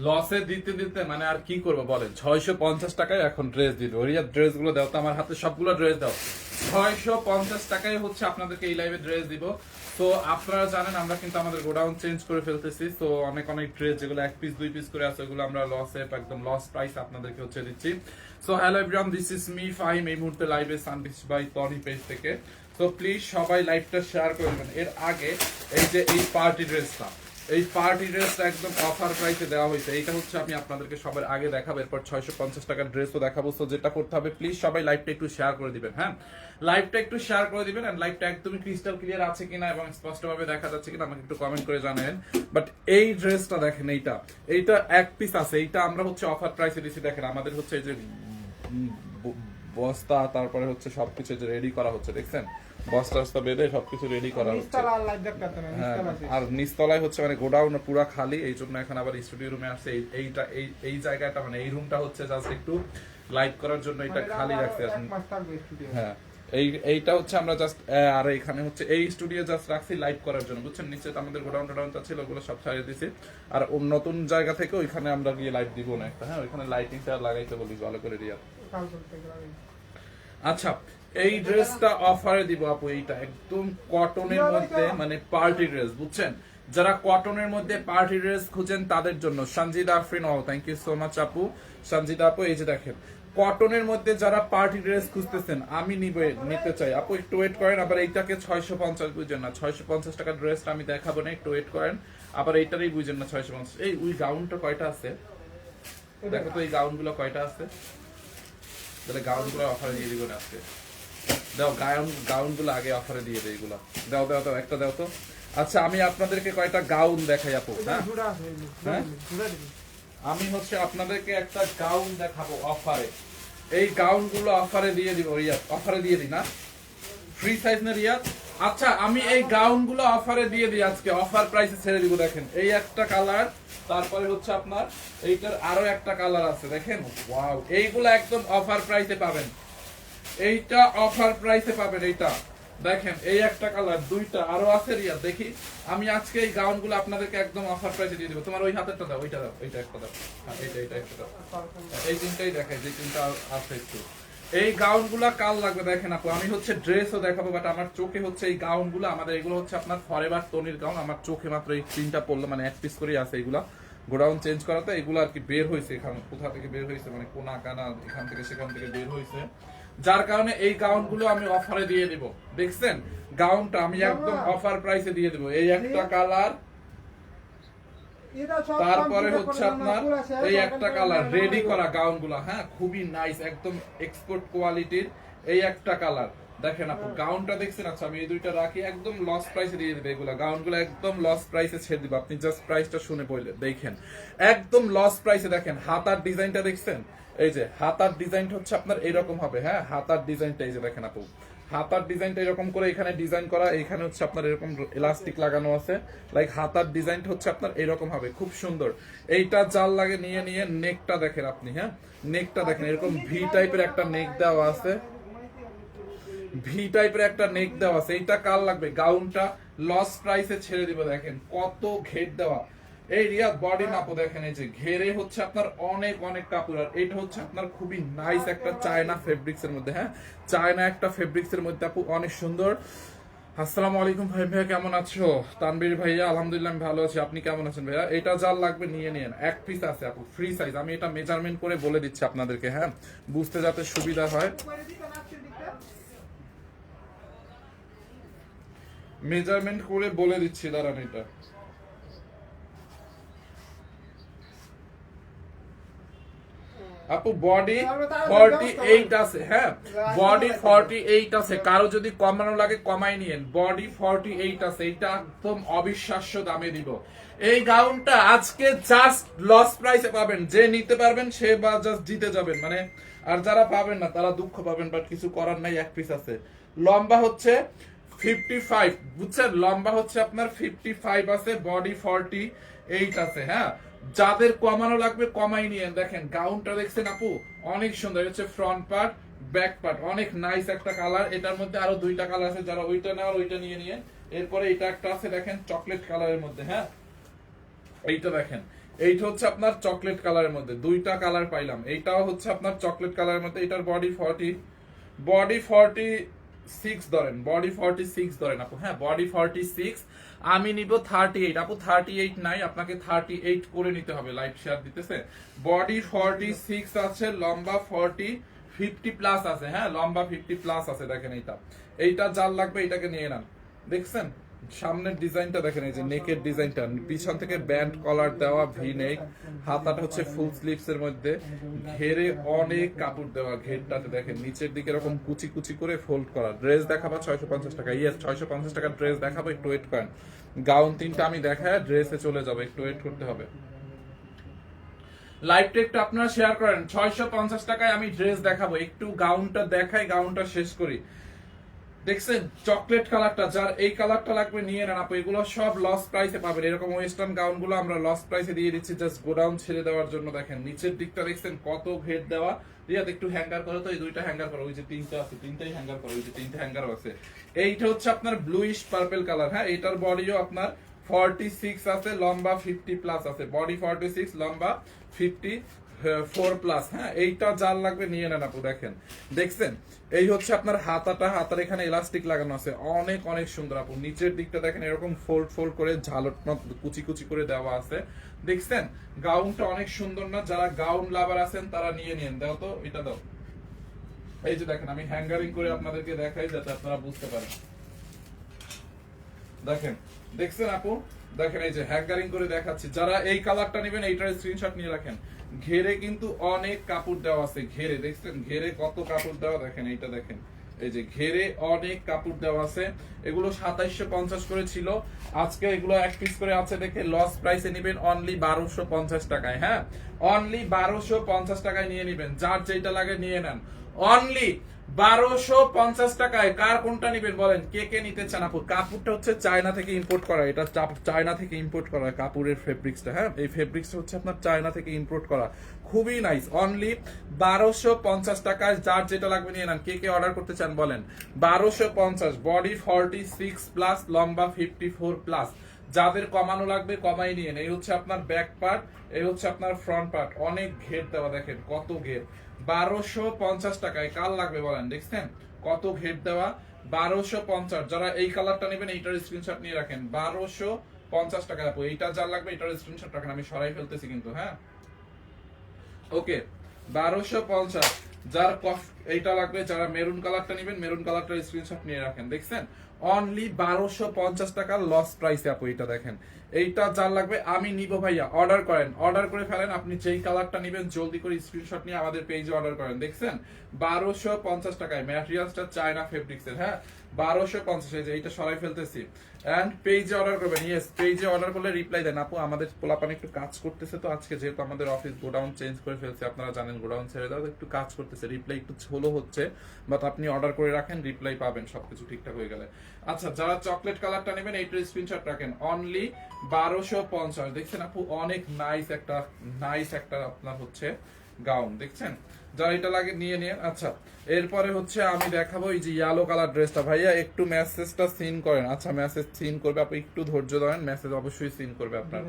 লসে দিতে দিতে মানে আর কি করবো বলেন, 650 টাকায় এখন ড্রেস দিল। ওরিয়া ড্রেস গুলো দাও তো, আমার হাতে সবগুলো ড্রেস দাও। 650 টাকায় হচ্ছে আপনাদেরকে এই লাইভে ড্রেস দিব। তো আপনারা জানেন আমরা কিন্তু আমাদের গোডাউন চেঞ্জ করে ফেলতেছি। তো অনেক অনেক ড্রেস যেগুলো 1 পিস 2 পিস করে আছে ওগুলো আমরা লসে একদম লস প্রাইস আপনাদেরকে হচ্ছে দিচ্ছি। So hello everyone, this is me Fahim, এই মুহূর্তে লাইভে সানবিচ বাই টনি পেজ থেকে। তো প্লিজ সবাই লাইভটা শেয়ার করে দেবেন। এর আগে এই যে এই পার্টি ড্রেসটা, এই পার্টি ড্রেসটা একদম অফার প্রাইসে দেওয়া হয়েছে। এইটা হচ্ছে আমি আপনাদেরকে সবার আগে দেখাবো, এরপর 650 টাকার ড্রেসও দেখাবো। সো যেটা করতে হবে, প্লিজ সবাই লাইভটা একটু শেয়ার করে দিবেন। হ্যাঁ, লাইভটা একটু শেয়ার করে দিবেন। এন্ড লাইভটা একদমই ক্রিস্টাল ক্লিয়ার আছে কিনা এবং স্পষ্টভাবে দেখা যাচ্ছে কিনা আমাকে একটু কমেন্ট করে জানাবেন। বাট এই ড্রেসটা দেখেন, এইটা এক পিস আছে। এইটা আমরা হচ্ছে অফার প্রাইসে দিচ্ছি। দেখেন আমাদের হচ্ছে এই যে বস্তা, তারপরে হচ্ছে সবকিছু যে রেডি করা হচ্ছে, দেখছেন বস্তা বেঁধে সবকিছু রেডি করা হচ্ছে। হ্যাঁ, আর নিচতলায় হচ্ছে মানে গোডাউন পুরা খালি, এই জন্য এখন আবার স্টুডিও রুমে আসছে। এই জায়গাটা মানে এই রুমটা হচ্ছে জাস্ট একটু লাইভ করার জন্য এটা খালি রাখতে আছে। হ্যাঁ, এইটা হচ্ছে আমরা জাস্ট, আর এখানে হচ্ছে এই স্টুডিও জাস্ট রাখছি লাইভ করার জন্য, বুঝছেন। নিচে তো আমাদের গোডাউনটা ছিল, ওগুলো সব ছাড়িয়ে দিছি। আর নতুন জায়গা থেকে ওইখানে আমরা গিয়ে লাইভ দিব না একটা। হ্যাঁ, ওইখানে লাইটিংটা লাগাইতে বলি ভালো করে রিয়া। আচ্ছা, এই ড্রেসটা অফারে দিব আপু। এইটা একদম কটনের মধ্যে মানে পার্টি ড্রেস, বুঝছেন। যারা কটনের মধ্যে পার্টি ড্রেস খুঁজেন তাদের জন্য সঞ্জিদা আফরিন, ও থ্যাংক ইউ সো মাচ আপু। সঞ্জিদা আপু, এই যে দেখেন কটনের মধ্যে যারা পার্টি ড্রেস খুঁজতেছেন, আমি নিতে চাই আপু, একটু ওয়েট করেন। আবার এইটাকে 650 বুঝেন না, 650 টাকার ড্রেসটা আমি দেখাবো না, একটু ওয়েট করেন। আবার এইটারই বুঝেন না 650। এই ওই গাউনটা কয়টা আছে দেখো তো, এই গাউন গুলো কয়টা আছে, তাহলে গাউন গুলো অফারে দিয়ে দিব না আজকে। দাও গাউন গুলো আগে অফারে দিয়ে দেয়, এগুলো দাও দাও দাও, একটা দাও তো। আচ্ছা, আমি আপনাদেরকে কয়টা গাউন দেখাই আপু। হ্যাঁ, আমি হচ্ছে আপনাদেরকে একটা গাউন দেখাবো অফারে। এই গাউন গুলো অফারে দিয়ে দিব রিয়াদ, অফারে দিয়ে দিই না, ফ্রি সাইজ না রিয়াদ। আচ্ছা, আমি এই গাউন গুলো অফারে দিয়ে দিই আজকে, অফার প্রাইসে ছেড়ে দিব। দেখেন এই একটা কালার, তারপরে হচ্ছে আপনার এইটার আরো একটা কালার আছে, দেখেন ওয়াও। এইগুলো একদম অফার প্রাইসে পাবেন, এইটা অফার প্রাইসে পাবেন। এইটা দেখেন, এই একটা কালার, দুইটা আরো আছে রিয়া। দেখি আমি আজকে এই গাউন গুলো আপনাদেরকে একদম অফার প্রাইসে দিয়ে দিব। তোমার ওই হাতেরটা দাও, ওইটা দাও, এইটা একটা দাও। হ্যাঁ, এইটা একটা দাও। এই তিনটাই দেখাই, যে তিনটা আছে একটু। এই গাউন গুলা কাল লাগবে দেখেন আপু। আমি হচ্ছে ড্রেসও দেখাবো, বাট আমার চোখে হচ্ছে এই গাউন গুলো, আমাদের এগুলো হচ্ছে আপনার ফরএভার টনির গাউন। আমার চোখে মাত্র এই তিনটা পড়লো, মানে এক পিস করেই আছে এগুলা। গোডাউন চেঞ্জ করাতে এগুলো আর কি বের হয়েছে, এখানে কোথা থেকে বের হয়েছে মানে কোনা কানা এখান থেকে সেখান থেকে বের হয়েছে, যার কারণে এই গাউন গুলো আমি অফারে দিয়ে দিব। দেখছেন গাউনটা আমি একদম অফার প্রাইসে দিয়ে দিব। এই একটা কালার, তারপরে হচ্ছে আপনার এই একটা কালার, রেডি করা গাউন গুলা। হ্যাঁ, খুবই নাইস, একদম এক্সপোর্ট কোয়ালিটির এই একটা কালার। দেখেন আপু গাউনটা দেখছেন। আচ্ছা, আমি এই দুইটা রাখি, একদম লস প্রাইসে দিয়ে দিবে এগুলা। গাউন গুলো একদম লস প্রাইসে ছেড়ে দিব, আপনি জাস্ট প্রাইসটা শুনে পড়লে দেখেন একদম লস প্রাইসে। দেখেন হাতার ডিজাইনটা দেখছেন, এই যে হাতার ডিজাইনটা হচ্ছে আপনার এরকম হবে। হ্যাঁ, হাতার ডিজাইনটা এই যে দেখেন আপু, হাতার ডিজাইনটা এরকম করে এখানে ডিজাইন করা, এখানে হচ্ছে আপনার এরকম ইলাস্টিক লাগানো আছে। লাইক হাতার ডিজাইনটা হচ্ছে আপনার এরকম হবে, খুব সুন্দর। এইটা জাল লাগে নিয়ে নিয়ে নেকটা দেখেন আপনি। হ্যাঁ, নেকটা দেখেন এরকম ভি টাইপের একটা নেক দেওয়া আছে, ভি টাইপের একটা নেক দেওয়া আছে। এইটা কাল লাগবে, গাউনটা লস প্রাইসে ছেড়ে দিব। দেখেন কত ঘের দেওয়া। এই রিয়া বডি মাপও দেখেন, এই যে ঘেরে হচ্ছে আপনার অনেক অনেক কাপড়। আর এটা হচ্ছে আপনার খুবই নাইস একটা চায়না ফেব্রিক্স এর মধ্যে। হ্যাঁ, চায়না একটা ফেব্রিক্স এর মধ্যে আপু, অনেক সুন্দর। আসসালামু আলাইকুম ভাইয়া, কেমন আছো? তানবীর ভাইয়া, আলহামদুলিল্লাহ আমি ভালো আছি, আপনি কেমন আছেন ভাইয়া? এটা যার লাগবে নিয়ে নিন, এক পিস আছে আপু, ফ্রি সাইজ। আমি এটা মেজারমেন্ট করে বলে দিচ্ছি আপনাদেরকে, হ্যাঁ, বুঝতে যাতে সুবিধা হয়। মেজারমেন্ট করে বলে দিচ্ছি, দাঁড়ান। এটা আপু বডি 48 আছে। হ্যাঁ, বডি 48 আছে, কারো যদি কমানো লাগে কমাই নিয়েন। বডি 48 আছে, এটা একদম অবিশ্বাস্য দামে দিব। এই গাউনটা আজকে জাস্ট লস প্রাইসে পাবেন, যে নিতে পারবেন সে বা জাস্ট জিতে যাবেন মানে। আর যারা পাবেন না তারা দুঃখ পাবেন, বাট কিছু করার নাই। এক পিস আছে, লম্বা হচ্ছে 55, বুঝছেন, লম্বা হচ্ছে আপনার 55 আছে, বডি 48 আছে। হ্যাঁ, যাদের কমানো লাগবে কমাই নিয়ে দেখেন। গাউনটা দেখছেন আপু, অনেক সুন্দর। হচ্ছে ফ্রন্ট পার্ট, ব্যাক পার্ট, অনেক নাইস একটা কালার। এটার মধ্যে আরো দুইটা কালার আছে, যারা ওইটা নেওয়ার ওইটা নিয়ে নিয়ে। এরপরে এটা একটা আছে দেখেন চকলেট কালারের মধ্যে। হ্যাঁ, এইটা দেখেন, এইটা হচ্ছে আপনার চকলেট কালারের মধ্যে, দুইটা কালার পাইলাম। এইটাও হচ্ছে আপনার চকলেট কালারের মধ্যে, এটার বডি 46 ধরেন, বডি 46 ধরেন আপু, হ্যাঁ বডি 46। আমি নিব 38 আপু, 38 নাই, আপনাকে 38 করে নিতে হবে, লাইভ শেয়ার দিতেছে। বডি 46 আছে, লম্বা 50 প্লাস আছে, হ্যাঁ লম্বা 50 প্লাস আছে। দেখেন এইটা যার লাগবে এটাকে নিয়ে নেন। দেখছেন সামনের ডিজাইনটা দেখেন, এই যে নেকের ডিজাইনটা, পিছন থেকে ব্যান্ড কলার দেওয়া, ভি নেক, হাতাটা হচ্ছে ফুল স্লিভস এর মধ্যে, ঘেরে অনেক কাপড় দেওয়া, ঘেরটাতে দেখেন নিচের দিকে এরকম কুচি কুচি করে ফোল্ড করা। ড্রেস দেখাবো 650 টাকা, ইয়েস 650 টাকা ড্রেস দেখাবো, একটু ওয়েট করেন। গাউন 3টা আমি দেখায় ড্রেসে চলে যাবো, একটু ওয়েট করতে হবে। লাইভ টেকটা আপনারা শেয়ার করেন। 650 টাকায় আমি ড্রেস দেখাবো, একটু গাউনটা দেখাই, গাউনটা শেষ করি। দেখছেন চকলেট কালারটা, যার এই কালারটা লাগবে নিয়ে নেন আপু, এগুলো সব লস প্রাইসে পাবেন। এরকম ওয়েস্টার্ন গাউন গুলো আমরা লস প্রাইসে দিয়ে দিচ্ছি জাস্ট গোডাউন ছেড়ে দেওয়ার জন্য। দেখেন নিচের দিকটা দেখছেন কত ঘের দেওয়া। রিয়াদ একটু হ্যাঙ্গার করো তো, এই দুইটা হ্যাঙ্গার করো, ওই যে 3টা আছে 3টাই হ্যাঙ্গার করো, ওই যে 3টা হ্যাঙ্গার আছে। এইটা হচ্ছে আপনার ব্লুইশ পার্পল কালার, হ্যাঁ এটার বডিও আপনার 46 আছে, লম্বা 50 প্লাস আছে, বডি 46, লম্বা 54 প্লাস, হ্যাঁ এইটা যার লাগবে নিয়ে নেন আপু। দেখেন দেখছেন এই হচ্ছে আপনার হাতাটা, হাতার এখানে ইলাস্টিক লাগানো আছে, অনেক অনেক সুন্দর আপু। নিচের দিকটা দেখেন এরকম ফোল্ড ফোল্ড করে ঝালট কুচি কুচি করে দেওয়া আছে। দেখছেন গাউনটা অনেক সুন্দর না? যারা গাউন লাভার আছেন তারা নিয়ে নিন। দাও তো এটা দাও। এই যে দেখেন আমি হ্যাঙ্গারিং করে আপনাদেরকে দেখাই যাতে আপনারা বুঝতে পারেন। দেখেন দেখছেন আপু, দেখেন এই যে হ্যাঙ্গারিং করে দেখাচ্ছি। যারা এই কালারটা নেবেন এইটার স্ক্রিনশট নিয়ে রাখেন। ঘেরে কিন্তু অনেক কাপড় দেওয়া আছে, ঘেরে দেখছেন ঘেরে কত কাপড় দেওয়া, দেখেন এইটা দেখেন, এই যে ঘেরে অনেক কাপড় দেওয়া আছে। এগুলো 2750 করে ছিল, আজকে এগুলো এক পিস করে আছে দেখে লস প্রাইসে নেবেন অনলি 1250 টাকায়, হ্যাঁ অনলি 1250 টাকায় নিয়ে নেবেন। যার যেটা লাগে নিয়ে নেন, অনলি 1250 টাকায়। কার কোনটা নিবেন বলেন, কে কে নিতে চান আপু? কাপড়টা হচ্ছে চায়না থেকে ইম্পোর্ট করা, এটা চায়না থেকে ইম্পোর্ট করা কাপড়ের ফেব্রিক্সটা, হ্যাঁ এই ফেব্রিক্সটা হচ্ছে আপনার চায়না থেকে ইম্পোর্ট করা, খুবই নাইস। অনলি 1250 টাকায়, যার যেটা লাগবে নিয়ে নেন। কে কে অর্ডার করতে চান বলেন? 1250, বডি 46 প্লাস, লম্বা 54 প্লাস। যাদের কমানো লাগবে কমাই নিয়ে। এই হচ্ছে আপনার ব্যাক পার্ট, এই হচ্ছে আপনার ফ্রন্ট পার্ট, অনেক ঘের দেওয়া, দেখেন কত ঘের। 1250 টাকায় কার লাগবে বলেন? দেখছেন কত ঘের দেওয়া, 1250। যারা এই কালারটা নেবেন এইটার স্ক্রিনশট নিয়ে রাখেন, 1250 টাকা আপু। এইটা যার লাগবে এটার স্ক্রিনশট রাখেন, আমি সরাই ফেলতেছি কিন্তু, হ্যাঁ ওকে 1250। যার এইটা লাগবে, যারা মেরুন কালারটা নেবেন মেরুন কালারটার স্ক্রিনশট নিয়ে রাখেন। দেখছেন অনলি 1250 টাকা লস প্রাইসে আপু। এটা দেখেন এইটা যার লাগবে আমি নিব ভাইয়া, অর্ডার করেন, অর্ডার করে ফেলেন। আপনি যেই কালারটা নেবেন জলদি করে স্ক্রিনশট নিয়ে আমাদের পেজে অর্ডার করেন। দেখছেন 1250 টাকায়, ম্যাটেরিয়ালসটা চায়না ফেব্রিক্সের, হ্যাঁ 1250। এই যে এইটা সরাই ফেলতেছি এন্ড পেজে অর্ডার করবেন। ইয়েস পেজে অর্ডার করলে রিপ্লাই দেন আপু। আমাদের পোলাপান একটু কাজ করতেছে তো আজকে, যেহেতু আমাদের অফিস গোডাউন চেঞ্জ করে ফেলছে, আপনারা জানেন গোডাউন ছেড়ে দাও, একটু কাজ করতেছে, রিপ্লাই একটু ছোলো হচ্ছে, বাট আপনি অর্ডার করে রাখেন, রিপ্লাই পাবেন সবকিছু ঠিকঠাক হয়ে গেলে। আচ্ছা যারা চকলেট কালারটা নেবেন এইটার স্ক্রিনশট রাখেন, অনলি 1250। দেখছেন আপু অনেক নাইস একটা আপনার হচ্ছে গাউন, দেখছেন যারা এটা লাগে নিয়ে নিন। আচ্ছা এরপরে হচ্ছে আমি দেখাবো এই যে ইয়েলো কালার ড্রেসটা। ভাইয়া একটু মেসেজটা সিন করেন। আচ্ছা মেসেজ সিন করবে আপনি, একটু ধৈর্য ধরেন, মেসেজ অবশ্যই সিন করবে আপনার।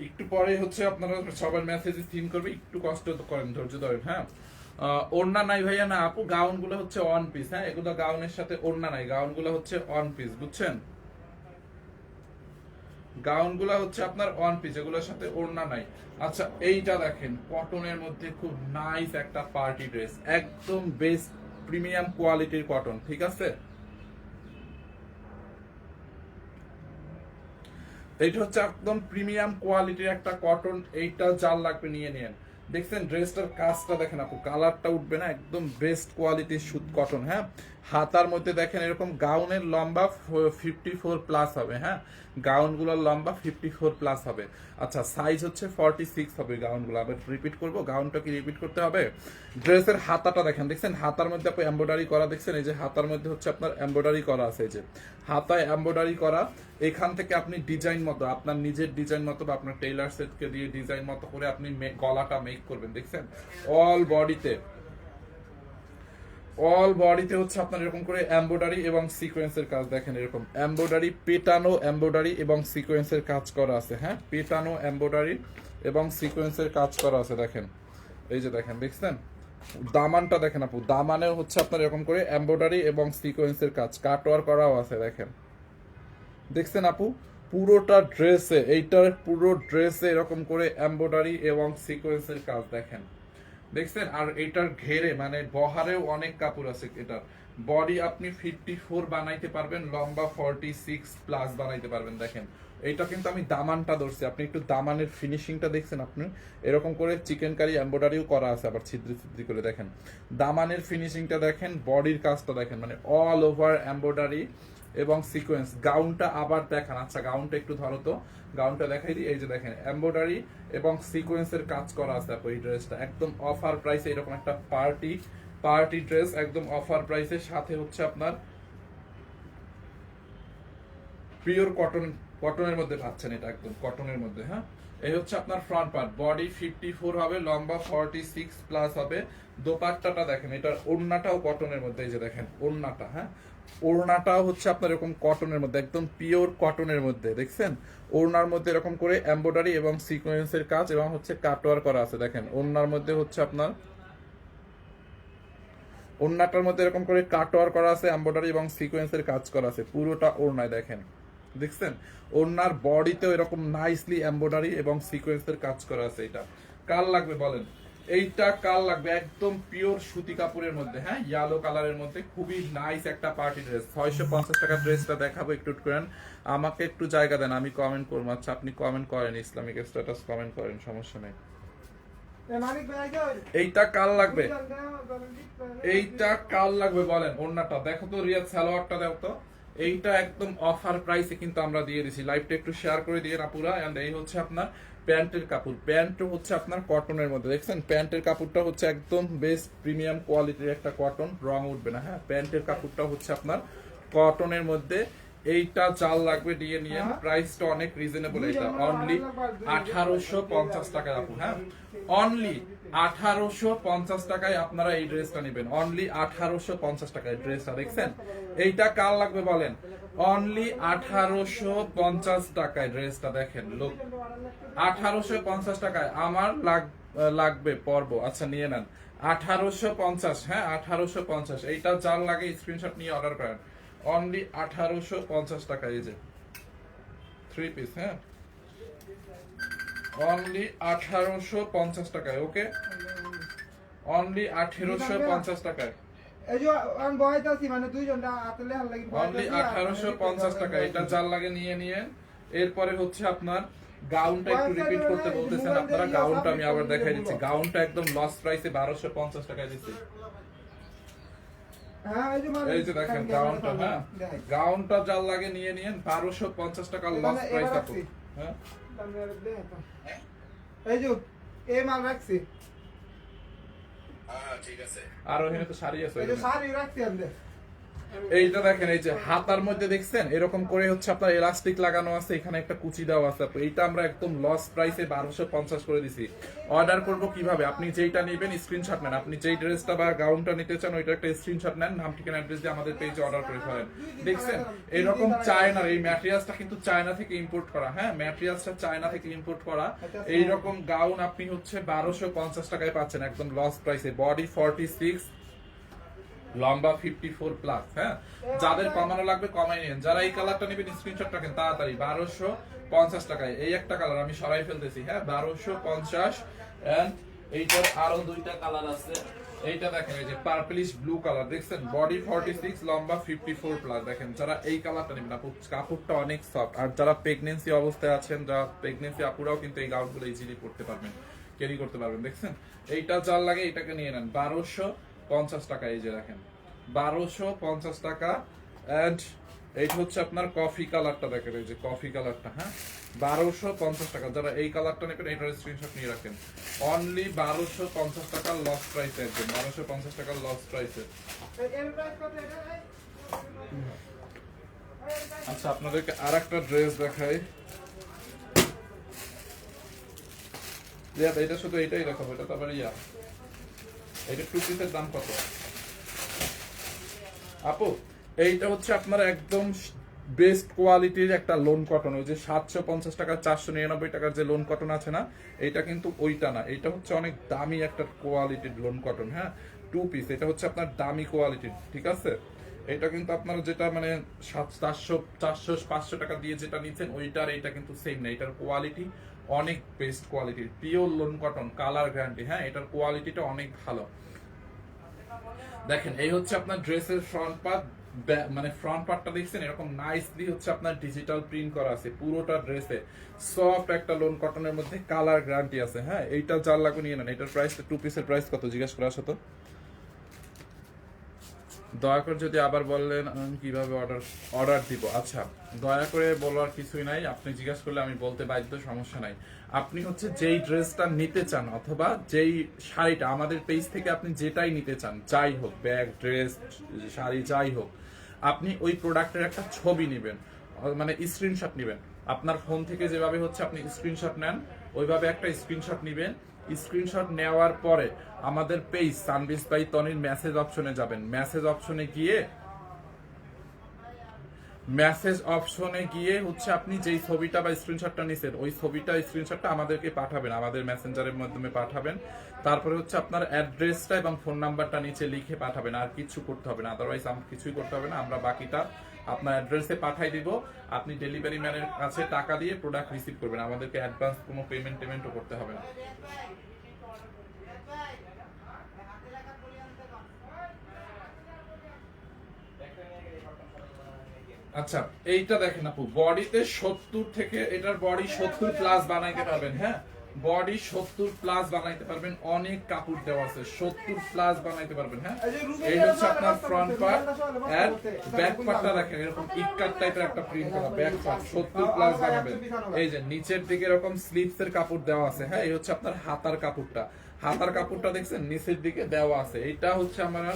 একটু পরে হচ্ছে আপনারা সবার মেসেজ সিন করবে, একটু কষ্ট করেন, ধৈর্য ধরেন, হ্যাঁ ওড়না নাই ভাইয়া না আপু, গাউন গুলো হচ্ছে অন পিস, হ্যাঁ এগুলো গাউনের সাথে ওড়না নাই, গাউন গুলো হচ্ছে অন পিস, বুঝছেন গাউন গুলা হচ্ছে আপনার ওয়ান পিস, এগুলোর সাথে ওড়না নাই। আচ্ছা এইটা দেখেন কটনের মধ্যে খুব নাইস একটা পার্টি ড্রেস, একদম বেস্ট প্রিমিয়াম কোয়ালিটির কটন, ঠিক আছে এইটা হচ্ছে একদম প্রিমিয়াম কোয়ালিটির একটা কটন। এইটা যার লাগবে নিয়ে নিন। দেখছেন ড্রেসটার কাজটা দেখেন আপু, কালারটা উঠবে না, একদম বেস্ট কোয়ালিটির সুত কটন, হ্যাঁ হাতার মধ্যে দেখেন এরকম গাউনের লম্বা 54 প্লাস হবে, হ্যাঁ গাউনগুলোর লম্বা 54 প্লাস হবে। আচ্ছা সাইজ হচ্ছে 46 হবে গাউনগুলো। আবার রিপিট করবো, গাউনটা কি রিপিট করতে হবে? ড্রেসের হাতাটা দেখেন, দেখছেন হাতার মধ্যে আপনি এমব্রয়ডারি করা, দেখছেন এই যে হাতার মধ্যে হচ্ছে আপনার এমব্রয়ডারি করা আছে, এই যে হাতায় এমব্রয়ডারি করা। এখান থেকে আপনি ডিজাইন মতো, আপনার নিজের ডিজাইন মতো বা আপনার টেইলার সেটকে দিয়ে ডিজাইন মতো করে আপনি গলাটা মেক করবেন। দেখছেন অল বডিতে অল বডিতে হচ্ছে আপনার এরকম করে এমব্রয়ডারি এবং সিকোয়েন্সের কাজ দেখেন, এরকম এমব্রয়ডারি, পেটানো এমব্রয়ডারি এবং সিকোয়েন্সের কাজ করা আছে। হ্যাঁ, পেটানো এমব্রয়ডারি এবং সিকোয়েন্সের কাজ করা আছে দেখেন। এই যে দেখেন, দেখছেন দামানটা দেখেন আপু, দামানে হচ্ছে আপনার এরকম করে এমব্রয়ডারি এবং সিকোয়েন্সের কাজ কাটওয়ার করাও আছে দেখেন। দেখছেন আপু, পুরোটা ড্রেসে, এইটার পুরো ড্রেসে এরকম করে এমব্রয়ডারি এবং সিকোয়েন্সের কাজ দেখেন, দেখছেন। আর এটার ঘেরে মানে বহারেও অনেক কাপড় আছে। এটার বডি আপনি 54 বানাইতে পারবেন, লম্বা 46 প্লাস বানাইতে পারবেন। দেখেন এইটা কিন্তু আমি দামানটা ধরছি, আপনি একটু দামানের ফিনিশিংটা দেখছেন আপনি, এরকম করে চিকেন কারি এমব্রয়ডারিও করা আছে আবার ছিদ্রি ছিদ্রি করে। দেখেন দামানের ফিনিশিংটা দেখেন, বডির কাজটা দেখেন, মানে অল ওভার এমব্রয়ডারি এবং সিকোয়েন্স। গাউনটা আবার দেখান, আচ্ছা গাউনটা একটু ধরো তো, গাউনটা দেখাই দিই। এই যে দেখেন এমব্রয়ডারি এবং সিকোয়েন্সের কাজ করা আছে আপু। এই ড্রেসটা একদম অফার প্রাইসে, এরকম একটা পার্টি ড্রেস একদম অফার প্রাইসের সাথে হচ্ছে আপনার পিওর কটনের মধ্যে পাচ্ছেন, এটা একদম কটনের মধ্যে। হ্যাঁ, এই হচ্ছে আপনার ফ্রন্ট পার্ট, বডি 54 হবে, লম্বা 46 প্লাস হবে। দোপাট্টাটা দেখেন, এটার ওড়নাটাও কটনের মধ্যে। এই যে দেখেন ওড়নাটা, হ্যাঁ ওড়নাটাও হচ্ছে আপনার এরকম কটনের মধ্যে, একদম পিওর কটনের মধ্যে। দেখছেন ওড়নার মধ্যে এরকম করে এমব্রয়ডারি এবং সিকোয়েন্সের কাজ এবং হচ্ছে কাটওয়ার করা আছে। দেখেন ওড়নার মধ্যে হচ্ছে আপনার, ওড়নাটার মধ্যে এরকম করে কাটওয়ার করা আছে, এমব্রয়ডারি এবং সিকোয়েন্সের কাজ করা আছে পুরোটা ওড়নায়। দেখেন দেখছেন ওড়নার বডিতেও এরকম নাইসলি এমব্রয়ডারি এবং সিকোয়েন্সের কাজ করা আছে। এটা কার লাগবে বলেন? এইটা কার লাগবে? একদম পিওর সুতি কাপড়ের মধ্যে, হ্যাঁ ইয়েলো কালারের মধ্যে, খুবই নাইস একটা পার্টি ড্রেস। 650 টাকা ড্রেসটা দেখাবো, একটু করেন, আমাকে একটু জায়গা দেন, আমি কমেন্ট করবো। আচ্ছা আপনি কমেন্ট করেন, ইসলামিক স্ট্যাটাস কমেন্ট করেন, সমস্যা নেই। এইটা কার লাগবে? এইটা কার লাগবে বলেন? ওড়নাটা দেখো তো, রিয়াদ সালোয়ারটা দাও তো। এইটা একদম অফার প্রাইসে কিন্তু আমরা দিয়ে দিছি। লাইভটা একটু শেয়ার করে দিয়ে না পুরা। এন্ড এই হচ্ছে আপনার প্যান্টের কাপড়, প্যান্ট হচ্ছে আপনার কটনের মধ্যে। দেখছেন প্যান্টের কাপড়টা হচ্ছে একদম বেস্ট প্রিমিয়াম কোয়ালিটির একটা কটন, রং উঠবে না। হ্যাঁ, প্যান্টের কাপড়টা হচ্ছে আপনার কটনের মধ্যে। এইটা চাল লাগবে দিয়ে নিয়ে, প্রাইসটা অনেক রিজনেবল। এটা অনলি 1850 টাকা আপু। হ্যাঁ, অনলি 1850 টাকায় আপনারা এই ড্রেসটা নেবেন, অনলি 1850 টাকায় ড্রেসটা। দেখছেন এইটা কার লাগবে বলেন? অনলি 1850 টাকায় ড্রেসটা। দেখেন লোক 1850 টাকায় আমার লাগবে পর্ব। আচ্ছা নিয়ে নেন 1850। হ্যাঁ 1850, এইটা যার লাগে স্ক্রিনশট নিয়ে অর্ডার করেন। অনলি 1850 টাকা। এই যে 3 পিস, হ্যাঁ অনলি 1850 টাকায়। ওকে, অনলি 1850 টাকায়, অনলি 1850 টাকা। এটা যার লাগে নিয়ে নিয়ে। এরপরে হচ্ছে আপনার গাউনটা একটু রিপিট করতে বলতেছেন আপনারা, গাউনটা আমি আবার দেখাই দিচ্ছি। গাউনটা একদম লস প্রাইসে 1250 টাকায় দিচ্ছি। এই যে দেখেন গাউনটা, হ্যাঁ গাউনটা যার লাগে নিয়ে নিয়েন, 1250 টাকা লস প্রাইস আপু। হ্যাঁ এই যে এই মাল রাখছি, ঠিক আছে। আর ওখানে তো শাড়ি আছে, এই যে শাড়ি রাখছি আমরা। এইটা দেখেন, এই যে হাতার মধ্যে দেখছেন এরকম করে হচ্ছে আপনার এলাস্টিক লাগানো আছে, এখানে একটা কুচি দেওয়া আছে। এইটা আমরা একদম লস প্রাইসে 1250 করে দিছি। অর্ডার করব কিভাবে? আপনি যেইটা নেবেন স্ক্রিনশট নেন, আপনি যেই ড্রেসটা বা গাউনটা নিতে চান ওইটা একটা স্ক্রিনশট নেন, নাম ঠিকানা অ্যাড্রেস দিয়ে আমাদের পেজে অর্ডার করে ফেলেন। দেখছেন এরকম চায়নার এই ম্যাটেরিয়ালসটা কিন্তু চায়না থেকে ইম্পোর্ট করা। হ্যাঁ, ম্যাটেরিয়ালসটা চায়না থেকে ইম্পোর্ট করা। এইরকম গাউন আপনি হচ্ছে 1250 টাকায় পাচ্ছেন একদম লস প্রাইসে। বডি 46, লম্বা 54 প্লাস। হ্যাঁ, যাদের কমানো লাগবে কমাই নিন। যারা এই কালারটা নেবেন স্ক্রিনশট রাখেন তাড়াতাড়ি। 1250 টাকায় এই একটা কালার আমি সরাই ফেলতেছি। হ্যাঁ 1250। এন্ড এইটার আরো দুইটা কালার আছে। এইটা দেখেন, এই যে পার্পলিশ ব্লু কালার, দেখছেন বডি 46, লম্বা 54 প্লাস। দেখেন যারা এই কালারটা নেবেন আপু, কাপড়টা অনেক সফট। আর যারা প্রেগনেন্সি অবস্থায় আছেন, যারা প্রেগনেন্সি আপুরাও কিন্তু এই গাউনগুলো ইজিলি পড়তে পারবেন, ক্যারি করতে পারবেন। দেখছেন এইটা যার লাগে এটাকে নিয়ে নেন 1250 টাকা। এই যে দেখেন 1250 টাকা। এন্ড এইটা হচ্ছে আপনার কফি কালারটা, দেখেন এই যে কফি কালারটা। হ্যাঁ 1250 টাকা। যারা এই কালারটা নেবেন এইটার স্ক্রিনশট নিয়ে রাখেন। অনলি 1250 টাকা লস প্রাইসে, একদম 1250 টাকা লস প্রাইসে। আচ্ছা আপনাদেরকে আর একটা ড্রেস দেখাই। এটা শুধু এটাই দেখাবো, এটা তো আবার এটা 2 পিসের দাম কত? আপু এইটা হচ্ছে আপনার একদম বেস্ট কোয়ালিটির একটা লোন কটন, ওই যে 750 টাকা 499 টাকার যে লোন কটন আছে না, এইটা কিন্তু ওইটা না, এটা হচ্ছে অনেক দামি একটা কোয়ালিটির লোন কটন। হ্যাঁ, 2 পিস, এটা হচ্ছে আপনার দামি কোয়ালিটির, ঠিক আছে। এটা কিন্তু আপনার যেটা মানে 400 500 টাকা দিয়ে যেটা নিচ্ছেন ওইটার এটা কিন্তু সেম না, এটার কোয়ালিটি অনেক বেস্ট কোয়ালিটির, pure loan cotton, colour guarantee. হ্যাঁ, এটার কোয়ালিটিটা অনেক ভালো। দেখেন এই হচ্ছে আপনার ড্রেসের ফ্রন্ট পার্ট, মানে ফ্রন্ট পার্টটা দেখছেন এরকম নাইসলি হচ্ছে আপনার ডিজিটাল প্রিন্ট করা আছে পুরোটা ড্রেসে, সফট একটা লোন কটনের মধ্যে, কালার গ্যারান্টি আছে। হ্যাঁ, এইটা যার লাগবে নিয়ে নেন। এটার প্রাইস 2 পিসের প্রাইস কত জিজ্ঞাসা করা আসো তো, দয়া করে যদি আবার বললেন আমি কিভাবে অর্ডার দিব। আচ্ছা, দয়া করে বলার কিছুই নাই, আপনি জিজ্ঞাসা করলে আমি বলতে বাধ্য, সমস্যা নাই। আপনি হচ্ছে যেই ড্রেসটা নিতে চান অথবা যেই শাড়িটা আমাদের পেজ থেকে আপনি যেটাই নিতে চান, যাই হোক, ব্যাগ, ড্রেস, শাড়ি, যাই হোক, আপনি ওই প্রোডাক্টের একটা ছবি নেবেন, মানে স্ক্রিনশট নেবেন। আপনার ফোন থেকে যেভাবে হচ্ছে আপনি স্ক্রিনশট নেন, ওইভাবে একটা স্ক্রিনশট নেবেন। স্ক্রিনশট নেওয়ার পরে আমাদের পেজ সানবিস বাই তনির মেসেজ অপশনে যাবেন। মেসেজ অপশনে গিয়ে হচ্ছে আপনি যেই ছবিটা বা স্ক্রিনশটটা নিছেন ওই স্ক্রিনশটটা আমাদেরকে পাঠাবেন, আমাদের মেসেঞ্জারের মাধ্যমে পাঠাবেন। তারপরে হচ্ছে আপনার অ্যাড্রেসটা এবং ফোন নাম্বারটা নিচে লিখে পাঠাবেন, আর কিছু করতে হবে না, আদারওয়াইজ কিছুই করতে হবে না। আমরা বাকিটা আপনার অ্যাড্রেসে পাঠাই দিব, আপনি ডেলিভারি ম্যানের কাছে টাকা দিয়ে প্রোডাক্ট রিসিভ করবেন, আমাদেরকে অ্যাডভান্স কোনো পেমেন্টও করতে হবে না। আচ্ছা, এইটা দেখেন আপু, বডিতে 70 থেকে, এটার বডি 70 প্লাস বানাইতে পারবেন। হ্যাঁ, বডি 70 প্লাস বানাইতে পারবেন, অনেক কাপড় দেওয়া আছে, 70 প্লাস বানাইতে পারবেন। হ্যাঁ, এই হচ্ছে আপনার ফ্রন্ট পার্ট, আর ব্যাক পার্টটা দেখেন এরকম ইটকাট টাইপের একটা প্রিন্ট করা ব্যাক পার্ট, 70 প্লাস বানাবেন। এই যে নিচের দিকে এরকম স্লিভস এর কাপড় দেওয়া আছে। হ্যাঁ, এই হচ্ছে আপনার হাতার কাপড়টা দেখছেন নিচের দিকে দেওয়া আছে। এইটা হচ্ছে আমার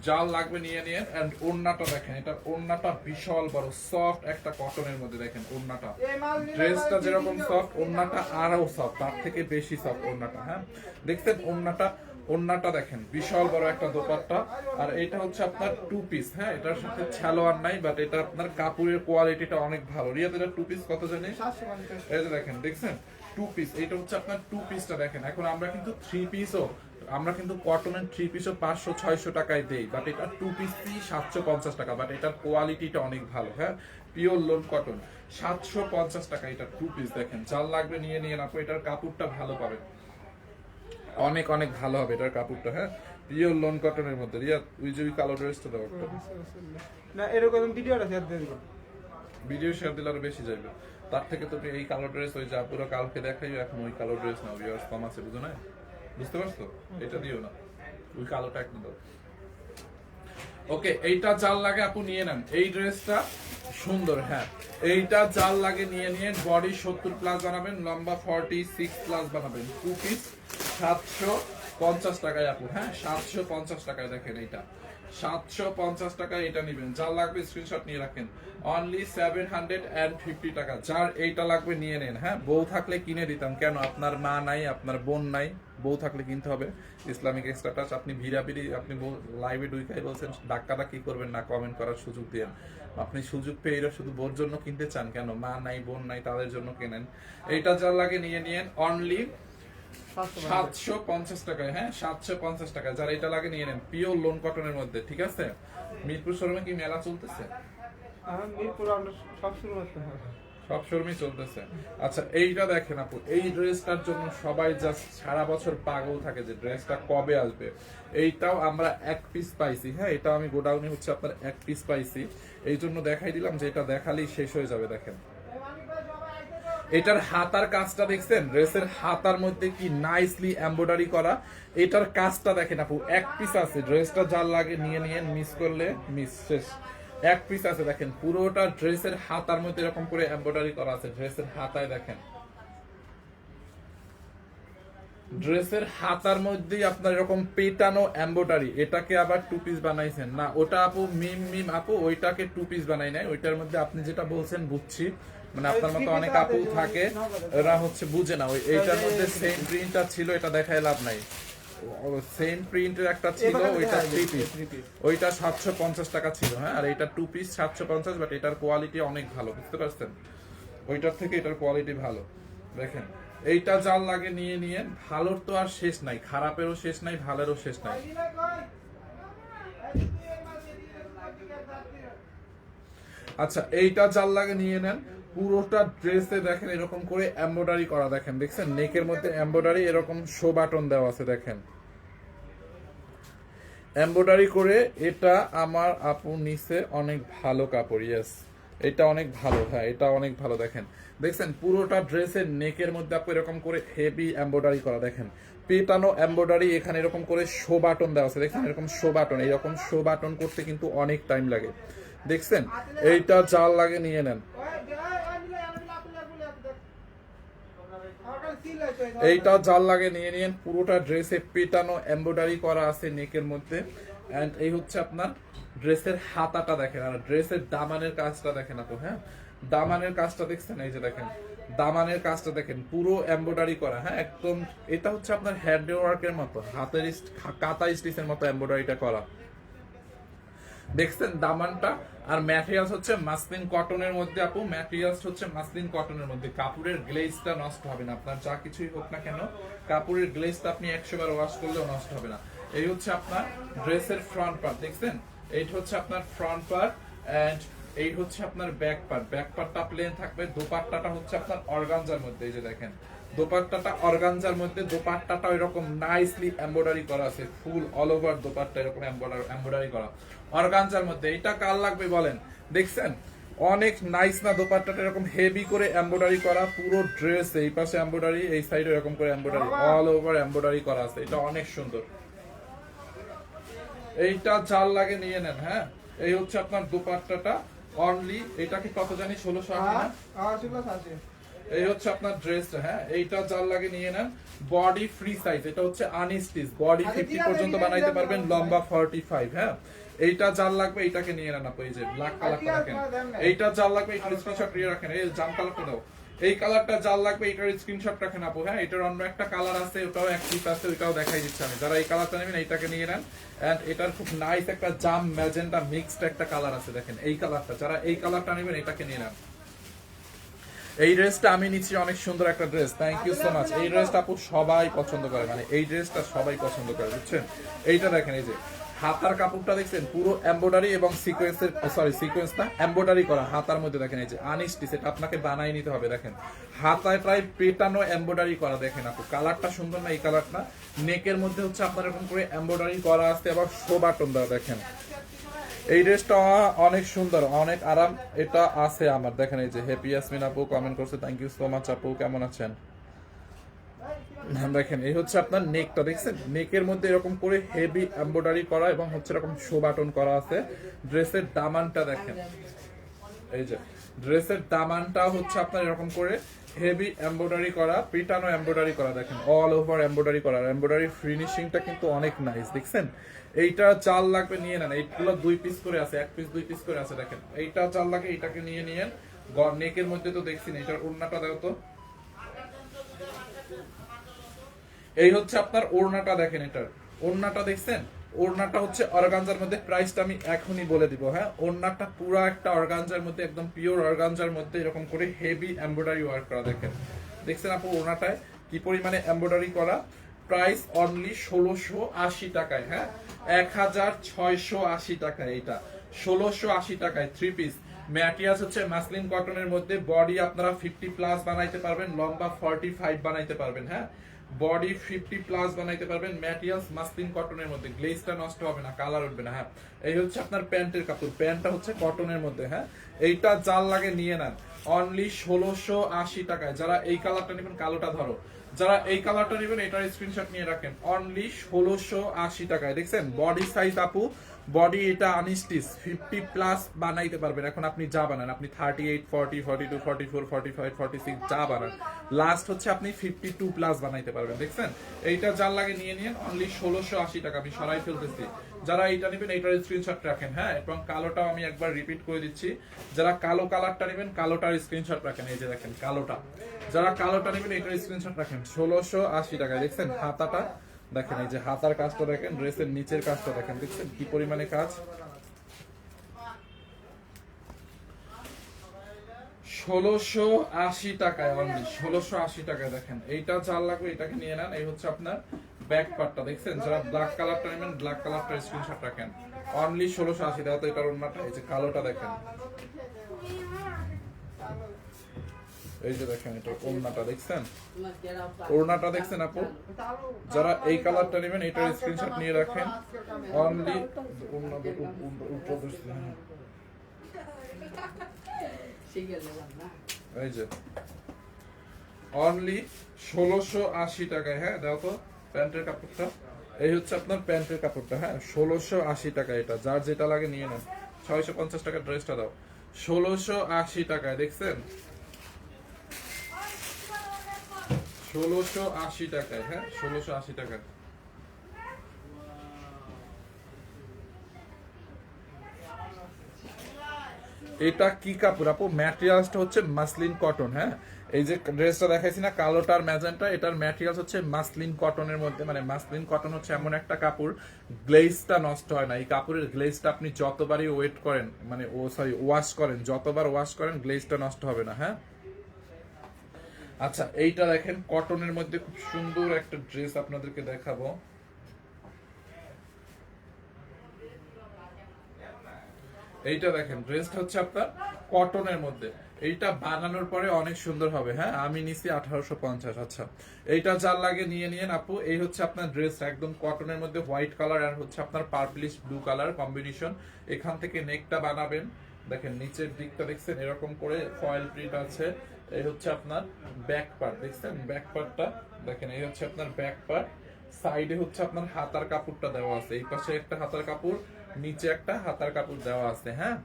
জাল লাগবে নিয়ে নিয়ে। এন্ড ওড়নাটা দেখেন, এটা ওড়নাটা বিশাল বড়, সফট একটা কটনের মধ্যে, দেখেন ওড়নাটা, ড্রেসটা যেরকম সফট ওড়নাটা আরো সফট, তার থেকে বেশি সফট ওড়নাটা। হ্যাঁ, দেখছেন ওড়নাটা দেখেন বিশাল বড় একটা দোপাট্টা। আর এটা হচ্ছে আপনার 2 পিস। হ্যাঁ, এটার সাথে ছালোয়ার নাই, বাট এটা আপনার কাপড়ের কোয়ালিটিটা অনেক ভালো। রিয়াদ, এটা 2 পিস কত জানি? 750। এই যে দেখেন, দেখছেন 2 পিস, এটা হচ্ছে আপনার 2 পিসটা দেখেন। এখন আমরা কিন্তু 3 পিসও, আমরা কিন্তু কটনের 3 পিসও 500-600 টাকায় দেই, বাট এটা 2 পিসই 750 টাকা, বাট এটার কোয়ালিটিটা অনেক ভালো। হ্যাঁ, পিওর লোন কটন, 750 টাকা এটা 2 পিস। দেখেন, যার লাগবে নিয়ে নিয়ে আপু, এটার কাপড়টা ভালো পাবেন, অনেক অনেক ভালো হবে এটার কাপড়টা। হ্যাঁ, পিওর লোন কটনের মধ্যে। রিয়াদ, ওই যে কালো ড্রেসটা দাও একটা, না এরকম ভিডিওটা শেয়ার দিয়ে দিবেন, ভিডিও শেয়ার দিলে আরো বেশি যাবে। তার থেকে তুমি এই কালো ড্রেস, ওই যে আপুরা কালকে দেখাই, এখন ওই কালো ড্রেস নাও, ভিউয়ার্স কম আছে, বুঝো না? বুঝতে পারছো? এটা দিও না, ওই কালোটা একদম দাও। ওকে, এইটা জাল লাগে আপু নিয়ে নেন, এই ড্রেসটা সুন্দর। হ্যাঁ, এইটা জাল লাগে নিয়ে নিয়ে, বডি 70 প্লাস বানাবেন, লম্বা 46 প্লাস বানাবেন, 2 পিস 750 টাকায় আপু। হ্যাঁ, 750 টাকায় দেখেন, এইটা 750 টাকায় এটা নিবেন। যার লাগবে স্ক্রিনশট নিয়ে রাখেন, অনলি 750 টাকা। যার এইটা লাগবে নিয়ে নেন। হ্যাঁ, বউ থাকলে কিনে দিতাম, কেন? আপনার মা নাই, আপনার বোন নাই, বউ থাকলে কিনতে হবে। ইসলামিক এক্সট্রা টাচ, আপনি ভিড়াভিড়ি, আপনি লাইভে ঢুকাই বলছেন ডাক্তারটা কি করবেন না, কমেন্ট করার সুযোগ দেন। আপনি সুযোগ পেয়ে এরা শুধু বোর জন্য কিনতে চান, কেন? মা নাই, বোন নাই, তাদের জন্য কেনেন। এইটা যার লাগে নিয়ে নিয়েন, অনলি 750 টাকায়। হ্যাঁ, 750 টাকা, যারা এটা লাগে নিয়ে নেন, পিওর লোন কটনের মধ্যে, ঠিক আছে। মিরপুর শোরুমে কি মেলা চলতেছে? মিরপুর আমরা সব শুরু করতে হবে, সব শোরুমই চলতেছে। আচ্ছা, এইটা দেখেন আপু, এই ড্রেসটার জন্য সবাই জাস্ট সারা বছর পাগল থাকে যে ড্রেসটা কবে আসবে। এইটাও আমরা 1 পিস পাইছি। হ্যাঁ, এটা আমি গোডাউনে হচ্ছে আপনার 1 পিস পাইছি, এই জন্য দেখাই দিলাম যে এটা দেখালেই শেষ হয়ে যাবে। দেখেন এটার হাতার কাজটা দেখছেন, ড্রেসের হাতার মধ্যে কি নাইসলি এমব্রয়ডারি করা। এটার কাজটা দেখেন আপু, 1 পিস আছে, ড্রেসটা যার লাগে নিয়ে নিয়ে, মিস করলে মিস, শেষ। 1 পিস আছে, দেখেন পুরোটা ড্রেসের হাতার মধ্যে এরকম করে এমব্রয়ডারি করা আছে। ড্রেসের হাতায় দেখেন, ড্রেসের হাতার মধ্যেই আপনার এরকম পেটানো এমব্রয়ডারি। এটাকে আবার 2 পিস বানাইছেন না? ওটা আপু মিম আপু, ওইটাকে 2 পিস বানাই নাই। ওইটার মধ্যে আপনি যেটা বলছেন বুঝছি, মানে আপনার মতো অনেক আপু থাকে, এরা হচ্ছে বুঝে না। ওই এইটার মধ্যে সেম প্রিন্টটা ছিল, এটা দেখায় লাভ নাই। সেম প্রিন্টের একটা ছিল, ওইটা 3 পিস, 3 পিস। ওইটা 750 টাকা ছিল, হ্যাঁ। আর এটা 2 পিস 750, বাট এটার কোয়ালিটি অনেক ভালো, বুঝতে পারছেন? ওইটার থেকে এটার কোয়ালিটি ভালো। দেখেন এইটা যার লাগে নিয়ে নিয়ে, ভালোর তো আর শেষ নাই, খারাপেরও শেষ নাই, ভালোরও শেষ নাই। আচ্ছা, এইটা যার লাগে নিয়ে নেন। পুরোটা ড্রেসে দেখেন এরকম করে এমব্রয়ডারি করা, দেখেন দেখছেন নেকের মধ্যে এমব্রয়ডারি, এরকম শো বাটন দেওয়া আছে, দেখেন এমব্রয়ডারি করে। এটা আমার আপু নিচে অনেক ভালো কাপড়, ইয়েস এটা অনেক ভালো, হ্যাঁ এটা অনেক ভালো। দেখেন দেখছেন পুরোটা ড্রেসের নেকের মধ্যে আপু এরকম করে হেভি এমব্রয়ডারি করা, দেখেন পেটানো এমব্রয়ডারি, এখানে এরকম করে শো বাটন দেওয়া আছে, দেখছেন এরকম শো বাটন, এইরকম শো বাটন করতে কিন্তু অনেক টাইম লাগে, দেখছেন? এইটা যার লাগে নিয়ে নেন। এইটা যার লাগে নিয়ে নিন। পুরোটা ড্রেসে পেটানো এমব্রয়ডারি করা আছে নেকের মধ্যে। এন্ড এই হচ্ছে আপনার ড্রেসের হাতাটা, দেখেন আর ড্রেসের দামানের কাজটা দেখেন আপু, হ্যাঁ দামানের কাজটা দেখছেন, এই যে দেখেন দামানের কাজটা দেখেন পুরো এমব্রয়ডারি করা, হ্যাঁ একদম। এটা হচ্ছে আপনার হ্যান্ড ওয়ার্কের মতো, হাতের কাঁথা স্টিচের মতো এমব্রয়ডারিটা করা, দেখছেন দামানটা। আর ম্যাটেরিয়ালস হচ্ছে মাসলিন কটনের মধ্যে আপু, ম্যাটেরিয়ালস হচ্ছে মাসলিন কটনের মধ্যে। কাপড়ের গ্লেজটা নষ্ট হবে না আপনার, যা কিছুই হোক না কেন কাপড়ের গ্লেজটা আপনি 100 বার ওয়াশ করলেও নষ্ট হবে না। এই হচ্ছে আপনার ড্রেসের ফ্রন্ট পার্ট, দেখছেন এইটা হচ্ছে আপনার ফ্রন্ট পার্ট, এন্ড এই হচ্ছে আপনার ব্যাক পার্ট। ব্যাক পার্টটা প্লেন থাকবে, দোপাট্টাটা হচ্ছে আপনার অর্গানজার মধ্যে, এই যে দেখেন দোপাট্টাটা অর্গানজার মধ্যে, দোপাট্টাটা এরকম নাইসলি এমব্রয়ডারি করা আছে, ফুল অল ওভার দোপাট্টা এরকম এমব্রয়ডারি করা অর্গানজার মধ্যে। এটা কার লাগবে বলেন? দেখছেন অনেক নাইস না দোপাট্টাটা, এরকম হেভি করে এমব্রয়ডারি করা পুরো ড্রেস, এই পাশে এমব্রয়ডারি, এই সাইডে এরকম করে এমব্রয়ডারি অল ওভার এমব্রয়ডারি করা আছে, এটা অনেক সুন্দর। এইটা যার লাগে নিয়ে নেন, হ্যাঁ। এই হচ্ছে আপনার দোপাট্টাটা অনলি, এটাকে কত জানি 1680 না? এই হচ্ছে আপনার ড্রেসটা, হ্যাঁ এইটা যার লাগে নিয়ে নেন। বডি ফ্রি সাইজ, এটা হচ্ছে আনস্টিচ, বডি 50 পর্যন্ত বানাইতে পারবেন, লম্বা 45, হ্যাঁ। এইটা যার লাগবে এইটাকে নিয়ে নেন আপু, এই যে ব্ল্যাক কালারটা দেখেন, এইটা যার লাগবে এইটার স্ক্রিনশট নিয়ে রাখেন। এই জাম কালারটা দাও, এই কালারটা যার লাগবে এইটার স্ক্রিনশট রাখেন আপু, হ্যাঁ। এটার অন্য একটা কালার আছে, ওটাও এক পিস আছে, ওটাও দেখাই দিচ্ছি আমি। যারা এই কালারটা নেবেন এইটাকে নিয়ে নেন। এন্ড এটার খুব নাইস একটা জাম ম্যাজেন্টা মিক্সড একটা কালার আছে, দেখেন এই কালারটা, যারা এই কালারটা নেবেন এটাকে নিয়ে নেন। এই ড্রেসটা আমি নিচ্ছি, অনেক সুন্দর একটা dress, thank you so much. এই ড্রেসটা আপু সবাই পছন্দ করে, মানে এই ড্রেসটা সবাই পছন্দ করে, বুঝছেন? এইটা দেখেন, এই যে হাতার কাপড়টা দেখছেন পুরো এমব্রয়ডারি এবং সিকোয়েন্সের, সরি সিকোয়েন্স না এমব্রয়ডারি করা হাতার মধ্যে, দেখেন এই যে আনস্টিচ, এটা আপনাকে বানাই নিতে হবে। দেখেন হাতায় প্রায় পেটানো এমব্রয়ডারি করা, দেখেন আপু কালারটা সুন্দর না? এই কালারটা নেকের মধ্যে হচ্ছে আপনার এরকম করে এমব্রয়ডারি করা আছে, আবার শো বাটন দেওয়া, দেখেন এই ড্রেসটা অনেক সুন্দর, অনেক আরাম। এটা আছে আমার, দেখেন এই যে হ্যাপি ইয়াসমিন আপু কমেন্ট করছে, থ্যাংক ইউ সো মাচ আপু, কেমন আছেন? দেখেন এই হচ্ছে আপনার নেকটা, দেখছেন নেকের মধ্যে এরকম করে হেভি এমব্রয়ডারি করা এবং হচ্ছে এরকম শো বাটন করা আছে। ড্রেসের দামানটা দেখেন, এই যে ড্রেসের দামানটা হচ্ছে আপনার এরকম করে হেভি এমব্রয়ডারি করা, পিটানো এমব্রয়ডারি করা, দেখেন অল ওভার এমব্রয়ডারি করা। এমব্রয়ডারি ফিনিশিংটা কিন্তু অনেক নাইস, দেখছেন? এইটা চাল লাগবে নিয়ে নেন, এইগুলো 2 পিস করে আছে, 1 পিস 2 পিস করে আছে, দেখেন এইটা চাল লাগে, এইটাকে নিয়ে নিয়েন। নেকের মধ্যে তো দেখছি না, এটার ওড়নাটা দাও তো। এই হচ্ছে আপনার ওড়নাটা, দেখেন এটার ওড়নাটা দেখছেন? ওড়নাটা হচ্ছে অর্গানজার মধ্যে, প্রাইসটা আমি এখনই বলে দিব, হ্যাঁ। ওড়নাটা পুরো একটা অর্গানজার মধ্যে, একদম পিওর অর্গানজার মধ্যে এরকম করে হেভি এমব্রয়ডারি ওয়ার্ক করা, দেখেন দেখছেন আপু ওড়নাটায় কি পরিমাণে এমব্রয়ডারি করা। প্রাইস অনলি 1680 টাকায়, হ্যাঁ 1680 টাকায়, এটা 1680 টাকায় 3 পিস। ম্যাটেরিয়ালস হচ্ছে মাসলিন কটনের মধ্যে, বডি আপনারা 50 প্লাস বানাইতে পারবেন, লম্বা 45 বানাইতে পারবেন, হ্যাঁ বডি 50 প্লাস বানাইতে পারবেন। ম্যাটেরিয়ালস মাসলিন কটনের মধ্যে, গ্লেজটা নষ্ট হবে না, কালার উঠবে না, হ্যাঁ। এই হচ্ছে আপনার প্যান্টের কাপড়, প্যান্টটা হচ্ছে কটনের মধ্যে, হ্যাঁ। এইটা জাল লাগে নিয়ে নেন অনলি 1680 টাকায়। যারা এই কালারটা নেবেন, কালোটা ধরো, যারা এই কালারটা নেবেন এটার স্ক্রিনশট নিয়ে রাখেন, অনলি 1680 টাকায়। দেখছেন বডি সাইজ আপু, বডি এটা আনস্টিচ 50 প্লাস বানাইতে পারবেন। এখন আপনি যা বানান, আপনি 38, 40, 42, 44, 45, 46 যা বানান, লাস্ট হচ্ছে আপনি 52 প্লাস বানাইতে পারবেন। দেখছেন এইটা যার লাগে নিয়ে নিন, অনলি 1680 টাকা। আমি সরাই ফেলতেছি, যারা এইটা নেবেন এইটার স্ক্রিনশট রাখেন, হ্যাঁ। এবং কালোটাও আমি একবার রিপিট করে দিচ্ছি, যারা কালো কালারটা নেবেন কালোটার স্ক্রিনশট রাখেন, এই যে দেখেন কালোটা, যারা কালোটা নেবেন এটার স্ক্রিনশট রাখেন 1680 টাকায়। দেখছেন হাতাটা দেখেন এই যে হাতার কাজটা দেখেন, ড্রেসের নিচের কাজটা দেখেন, দেখছেন কি পরিমাণে কাজ। 1680 টাকায়, অনলি 1680 টাকায়। দেখেন এইটা যার লাগবে এটাকে নিয়ে নেন। এই হচ্ছে আপনার ব্যাক পার্টটা, দেখছেন? যারা ব্ল্যাক কালারটা নেবেন ব্ল্যাক কালারটা স্ক্রিনশট রাখেন। অনলি 1680 টাকা। তো এটার ওন্নাটা, এই যে কালোটা দেখেন, এই যে দেখেন এটা ওন্নাটা দেখছেন, ওড়নাটা দেখছেন আপু? যারা এই কালারটা নেবেন এটার স্ক্রিনশট নিয়ে রাখেন। অনলি এই যে অনলি 1680 টাকায়। হ্যাঁ দাও তো প্যান্টের কাপড়টা, এই হচ্ছে আপনার প্যান্টের কাপড়টা। হ্যাঁ 1680 টাকা। এটা যার যেটা লাগে নিয়ে নেন। 650 টাকার ড্রেসটা দাও 1680 টাকায়, দেখছেন? 1680 টাকায়। হ্যাঁ 1680 টাকায়। এটা কি কাপড় আপু? ম্যাটেরিয়ালসটা হচ্ছে মাসলিন কটন। হ্যাঁ এই যে ড্রেসটা দেখাইছি না কালোটার ম্যাজেন্টা, এটার ম্যাটেরিয়ালস হচ্ছে মাসলিন কটনের মধ্যে। মানে মাসলিন কটন হচ্ছে এমন একটা কাপড়, গ্লেজটা নষ্ট হয় না। এই কাপড়ের গ্লেজটা আপনি যতবারই ওয়েট করেন, মানে ওয়াশ করেন, যতবার ওয়াশ করেন গ্লেজটা নষ্ট হবে না। হ্যাঁ আচ্ছা এইটা দেখেন কটনের মধ্যে খুব সুন্দর একটা ড্রেস আপনাদেরকে দেখাবো। এইটা দেখেন ড্রেসটা হচ্ছে আপনার কটনের মধ্যে। এইটা বানানোর পরে অনেক সুন্দর হবে। হ্যাঁ আমি নিছি 1850। আচ্ছা এইটা যার লাগে নিয়ে নিয়েন আপু। এই হচ্ছে আপনার ড্রেস একদম কটনের মধ্যে, হোয়াইট কালার আর হচ্ছে আপনার পার্পলিশ ব্লু কালার কম্বিনেশন। এখান থেকে নেকটা বানাবেন। দেখেন নিচের দিকটা দেখছেন এরকম করে ফয়েল প্রিন্ট আছে। এই হচ্ছে আপনার ব্যাক পার্ট, দেখছেন ব্যাক পার্টটা দেখেন। এই হচ্ছে আপনার ব্যাক পার্ট। সাইডে হচ্ছে আপনার হাতার কাপড়টা দেওয়া আছে। এই পাশে একটা হাতার কাপড়, নিচে একটা হাতার কাপড় দেওয়া আছে। হ্যাঁ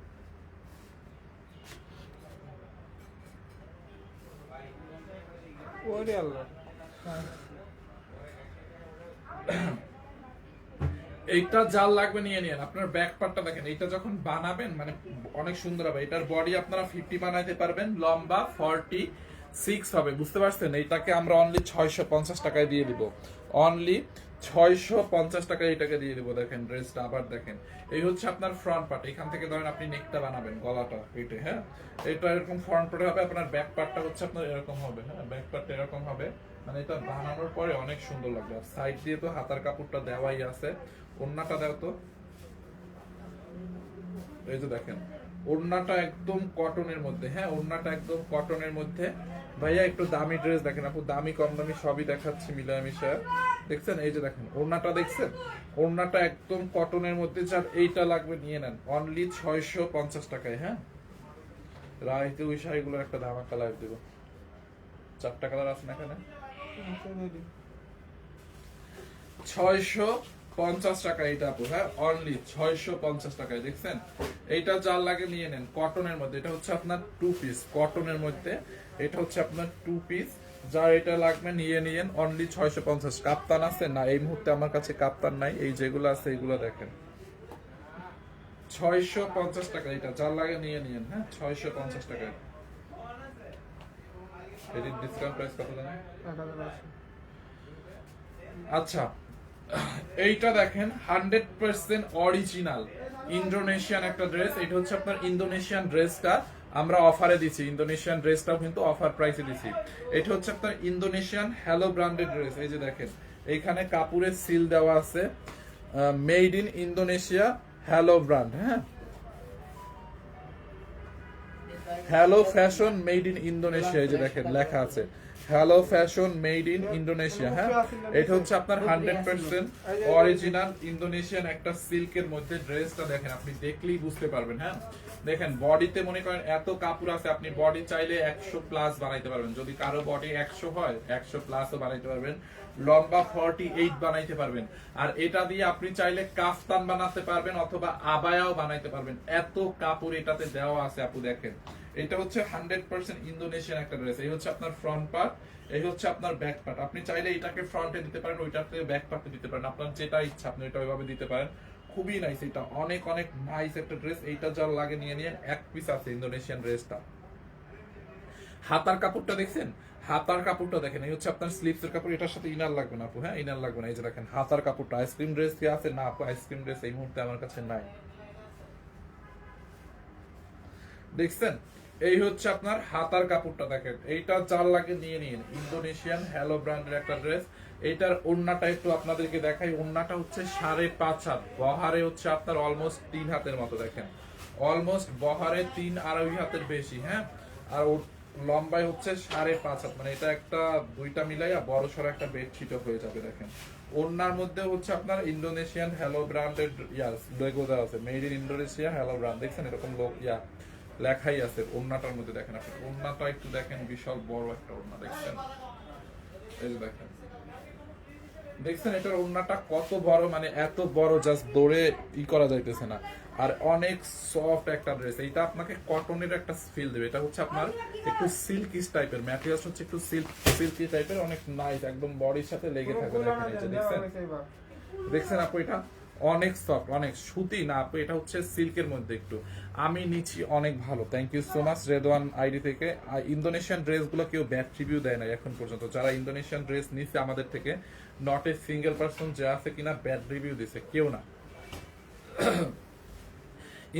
ওরে আল্লাহ। এইটা যার লাগবে নিয়ে নিন। আপনার ব্যাক পার্টটা দেখেন, এইটা যখন বানাবেন মানে অনেক সুন্দর হবে। এটার বডি আপনারা 50 বানাইতে পারবেন, লম্বা 46 হবে। বুঝতে পারছেন? এইটাকে আমরা অনলি 650 টাকায় দিয়ে দিব। অনলি 650 টাকায় এটাকে দিয়ে দিব। দেখেন ড্রেসটা আবার দেখেন, এই হচ্ছে আপনার ফ্রন্ট পার্ট। এখান থেকে ধরেন আপনি নেকটা বানাবেন, গলাটা পেটে। হ্যাঁ এটা এরকম ফ্রন্ট পার্টে হবে। আপনার ব্যাক পার্টটা হচ্ছে আপনার এরকম হবে। হ্যাঁ ব্যাক পার্টটা এরকম হবে। মানে এটা বানানোর পরে অনেক সুন্দর লাগবে। আর সাইড দিয়ে তো হাতার কাপড়টা দেওয়াই আছে। ওড়নাটা দাও তো। এই যে দেখেন ওড়নাটা একদম কটনের মধ্যে। হ্যাঁ ওড়নাটা একদম কটনের মধ্যে। ভাইয়া একটু দামি ড্রেস দেখেন আপু, দামি কম দামি সবই দেখাচ্ছি মিলামিশা। দেখছেন এই যে দেখেন ওড়নাটা, দেখছেন ওড়নাটা একদম কটনের মধ্যে। যার এইটা লাগবে নিয়ে নেন অনলি 650 টাকায়। হ্যাঁ রাইতে ওই শাড়িগুলোর একটা ধামাকা লাইভ দিব। 4টা কালার আছে না এখানে। 650 টাকা এটা আপু। হ্যাঁ অনলি 650 টাকায়, দেখছেন? এইটা যার লাগে নিয়ে নেন কটনের মধ্যে। এটা হচ্ছে আপনার 2 পিস কটনের মধ্যে। এটা হচ্ছে আপনার 2 পিস। যার এটা লাগবে নিয়ে নিয়েন অনলি 650। কাপ্তান আছে না? এই মুহূর্তে আমার কাছে কাপ্তান নাই। এই যেগুলো আছে এইগুলো দেখেন 650 টাকা। এটা যার লাগে নিয়ে নিয়েন। হ্যাঁ 650 টাকায়। এটির ডিসকাউন্ট প্রাইস কত জানেন? আচ্ছা এইটা দেখেন 100% অরিজিনাল ইন্দোনেশিয়ান একটা ড্রেস। এটা হচ্ছে আপনার ইন্দোনেশিয়ান ড্রেসটা আমরা অফারে দিছি। ইন্দোনেশিয়ান ড্রেসটাও কিন্তু অফার প্রাইসে দিছি। এটা হচ্ছে আপনার ইন্দোনেশিয়ান হ্যালো ব্র্যান্ডের ড্রেস। এই যে দেখেন এইখানে কাপড়ের সিল দেওয়া আছে, made in Indonesia hello brand. হ্যাঁ hello fashion made in Indonesia. এই যে দেখেন লেখা আছে hello fashion made in Indonesia. হ্যাঁ এটা হচ্ছে আপনার 100% অরিজিনাল ইন্দোনেশিয়ান একটা সিল্কের মধ্যে। ড্রেসটা দেখেন, আপনি দেখলেই বুঝতে পারবেন। হ্যাঁ দেখেন বডিতে মনে করেন এত কাপড় আছে, আপনি বডি চাইলে 100 প্লাস বানাইতে পারবেন। যদি কারো বডি 100 হয় 100 প্লাসও বানাইতে পারবেন। লম্বা 48 বানাইতে পারবেন। আর এটা দিয়ে আপনি চাইলে কাফতান বানাতে পারবেন অথবা আবায়াও বানাইতে পারবেন। এত কাপড় এটাতে দেওয়া আছে আপু দেখেন। এটা হচ্ছে 100% ইন্দোনেশিয়ান একটা ড্রেস। এই হচ্ছে আপনার ফ্রন্ট পার্ট, এই হচ্ছে আপনার ব্যাক পার্ট। আপনি চাইলে এটাকে ফ্রন্টে দিতে পারেন, ওইটাতে ব্যাক পার্টে দিতে পারেন। আপনার যেটা ইচ্ছা আপনি এটা ওইভাবে দিতে পারেন। খুবই নাইস। এটা অনেক অনেক নাইস একটা ড্রেস। এইটা যার লাগে নিয়ে নিয়ে এক পিস আছে ইন্দোনেশিয়ান ড্রেসটা। হাতার কাপড়টা দেখছেন, হাতার কাপড়টা দেখেন, এই হচ্ছে আপনার স্লিপসের কাপড়, এটার সাথে ইনার লাগবে না আপু, হ্যাঁ ইনার লাগবে না। এই যে দেখেন হাতার কাপড়টা, আইসক্রিম ড্রেস কি আছে না আপু? আইসক্রিম ড্রেস এই মুহূর্তে আমার কাছে নাই, দেখছেন? এই হচ্ছে আপনার হাতার কাপড়টা দেখেন, এইটা যার লাগে নিয়ে নিন। ইন্দোনেশিয়ান হ্যালো ব্র্যান্ডের একটা ড্রেস। এইটার ওড়নাটা একটু আপনাদেরকে দেখাই, ওড়নাটা হচ্ছে 5.5 হাত, বহারে হচ্ছে আপনার অলমোস্ট 3 হাতের মতো, দেখেন অলমোস্ট বহারে 3-2.5 হাতের বেশি, হ্যাঁ। আর লম্বায় হচ্ছে 5.5 হাত, মানে এটা একটা দুইটা মিলাইয়া বড় সড়ো একটা বেডশিটও হয়ে যাবে। দেখেন ওড়নার মধ্যে হচ্ছে আপনার ইন্দোনেশিয়ান হ্যালো ব্র্যান্ডের লোগো দেওয়া আছে, made in Indonesia hello brand, দেখছেন এরকম লেখাই আছে ওড়নাটার মধ্যে। দেখেন আপনি ওড়নাটা একটু দেখেন, বিশাল বড় একটা ওড়না, দেখছেন? এই যে দেখেন, দেখছেন এটার ওড়নাটা কত বড়, মানে এত বড় জাস্ট দৌড়ে করা যাইতেছে না। আর অনেক সফট একটা ড্রেস, এইটা আপনাকে কটনের একটা ফিল দেবে। এটা হচ্ছে আপনার একটু সিল্কি টাইপের, ম্যাটেরিয়ালস হচ্ছে একটু সিল্কি টাইপের, অনেক নাইস, একদম বডির সাথে লেগে থাকবে। দেখেন এই যে দেখছেন, দেখছেন আপু এটা অনেক সফট, অনেক সুতি না আপু, এটা হচ্ছে সিল্কের মধ্যে একটু। আমি নিচ্ছি অনেক ভালো, thank you so much Redwan ID থেকে। ইন্দোনেশিয়ান ড্রেসগুলো কেউ ব্যাড রিভিউ দেয় না এখন পর্যন্ত, যারা ইন্দোনেশিয়ান ড্রেস নিচ্ছে আমাদের থেকে, নট এ সিঙ্গেল পারসন যে আছে কিনা ব্যাড রিভিউ দিছে, কেউ না।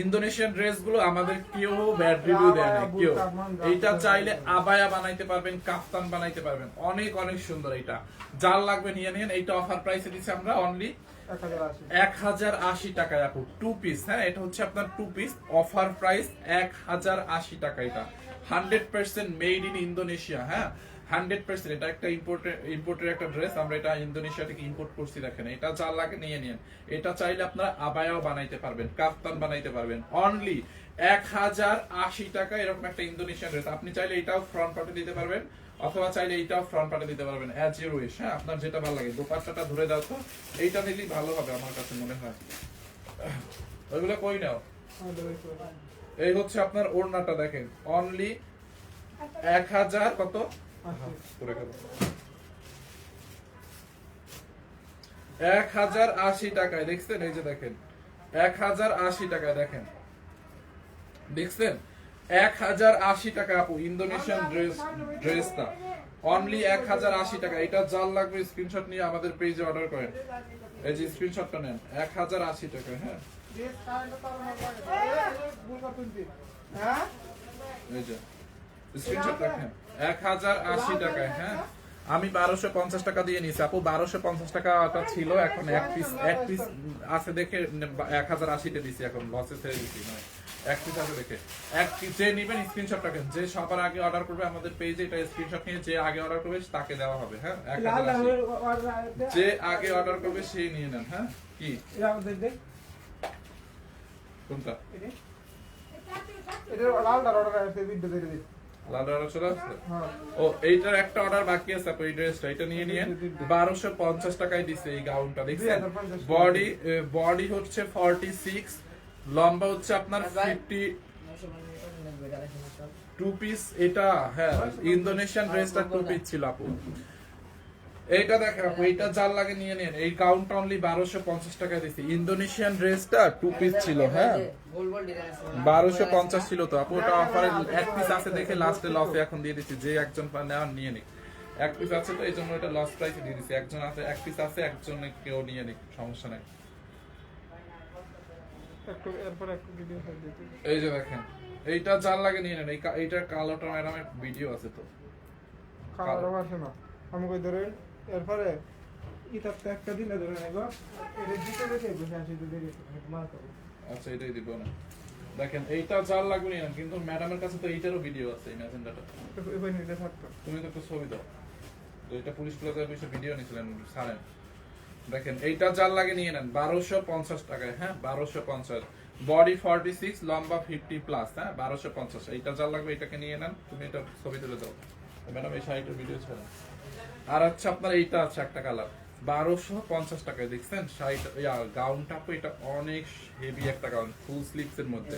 ইন্দোনেশিয়ান ড্রেসগুলো আমাদের কেউ ব্যাড রিভিউ দেয় না কেউ। এইটা চাইলে আবায়া বানাইতে পারবেন, কাফতান বানাইতে পারবেন, অনেক অনেক সুন্দর। এটা যার লাগবে নিয়ে নিন। এইটা অফার প্রাইসে দিচ্ছি আমরা অনলি 1080 টাকায় আপু, 2 পিস, হ্যাঁ এটা হচ্ছে আপনার 2 পিস, অফার প্রাইস 1080 টাকা। এটা 100% মেড ইন ইন্দোনেশিয়া, হ্যাঁ 100%। এটা একটা ইম্পোর্টের একটা ড্রেস, আমরা এটা ইন্দোনেশিয়া থেকে ইম্পোর্ট করছি। দেখেন এটা যার লাগে নিয়ে নিন। এটা চাইলে আপনারা আবায়াও বানাইতে পারবেন, কাফতান বানাইতে পারবেন, অনলি 1080 টাকা। এরকম একটা ইন্দোনেশিয়ান ড্রেস আপনি চাইলে এটাও ফ্রন্ট পার্টে দিতে পারবেন, অথবা চাইলে এইটাও ফ্রন্ট পার্টে দিতে পারবেন, অ্যাজ ইউর উইশ, হ্যাঁ আপনার যেটা ভালো লাগে। দোপাট্টাটা ধরে দাও তো, এইটা নিলেই ভালো হবে আমার কাছে মনে হয়। ওইগুলো কই নাও। এই হচ্ছে আপনার ওড়নাটা দেখেন, অনলি 1000 কত করে গেল, 1080 টাকায়, দেখছেন? এই যে দেখেন 1080 টাকায়, দেখেন দেখছেন 1080 টাকা আপু, ইন্দোনেশিয়ান ড্রেসটা অনলি 1080 টাকা। এটা যার লাগবে স্ক্রিনশট নিয়ে আমাদের পেজে অর্ডার করেন, এই যে স্ক্রিনশটটা নেন, 1080 টাকা, হ্যাঁ এই যে স্ক্রিনশট রাখেন, 1080 টাকায়, হ্যাঁ। আমি 1250 টাকা দিয়ে নিছি আপু, 1250 টাকাটা ছিল, এখন এক পিস আছে দেখে 1080 দিছি, এখন লসে ছেড়ে দিছি, মানে এক পিস আছে দেখে। যে নিবেন স্ক্রিনশট রাখেন, যে সবার আগে অর্ডার করবে আমাদের পেজে, এটা স্ক্রিনশট নিয়ে যে আগে অর্ডার করবে তাকে দেওয়া হবে, হ্যাঁ 1080। যে আগে অর্ডার করবে সেই নিয়ে নেন, হ্যাঁ। কি কোনটা? এটা লালদার অর্ডার আছে, ভিডিও দিয়ে দিই। লাল অর্ডার চলে আসছে। ও এইটার একটা অর্ডার বাকি আছে আপু, এই ড্রেসটা এটা নিয়ে নিয়ে 1250 টাকায় দিছে এই গাউনটা, দেখছেন? বডি হচ্ছে 46, লম্বা হচ্ছে আপনার 50, 2 পিস। এটা হ্যাঁ ইন্দোনেশিয়ান ড্রেসটা 2 পিস ছিল আপু। এইটা দেখেন আপু, এইটা যার লাগে নিয়ে নেন। এই গাউনটা অনলি 1250 টাকায় দিছি, ইন্দোনেশিয়ান ড্রেসটা 2 পিস ছিল, হ্যাঁ 1250 ছিল তো আপু। ওটা অফারে এক পিস আছে দেখে লাস্টে লসে এখন দিয়ে দিচ্ছি, যে একজন নেওয়ার নিয়ে নিক। এক পিস আছে তো এই জন্য এটা লস প্রাইসে দিয়ে দিচ্ছি, একজন আছে এক পিস আছে, একজন কেউ নিয়ে নিক, সমস্যা নাই। এই যে দেখেন এইটা যার লাগে নিয়ে নেন। এইটার কালোটা ম্যাডামের ভিডিও আছে তো, কালো আছে না আমি কই ধরে এরপরে ইতাতে একটা দিলে ধরে নেব, এটা দিতে দিতে বসে আসি তো দেরি মার করব। আচ্ছা এটাই দিব না, দেখেন এইটা যার লাগবে নিয়ে নেন। কিন্তু ম্যাডামের কাছে তো এইটারও ভিডিও আছে, এই ম্যাজেন্ডাটা এবার নিতে থাকতো। তুমি তো একটু ছবি দাও, তো এটা পুলিশ প্লাজায় বসে ভিডিও নিছিলেন সারেন। দেখেন এইটা যার লাগে নিয়ে নেন 1250 টাকায়, হ্যাঁ 1250। বডি 46, লম্বা 50 প্লাস, হ্যাঁ 1250। এইটা যার লাগবে এটাকে নিয়ে নেন, তুমি এটা ছবি তুলে দাও ম্যাডাম, এই শাড়িটার ভিডিও ছাড়া। আর হচ্ছে আপনার এইটা আছে একটা কালার 1250 টাকায়, দেখছেন শাড়িটা, গাউনটা তো এটা অনেক হেভি একটা গাউন, ফুল স্লিভস এর মধ্যে,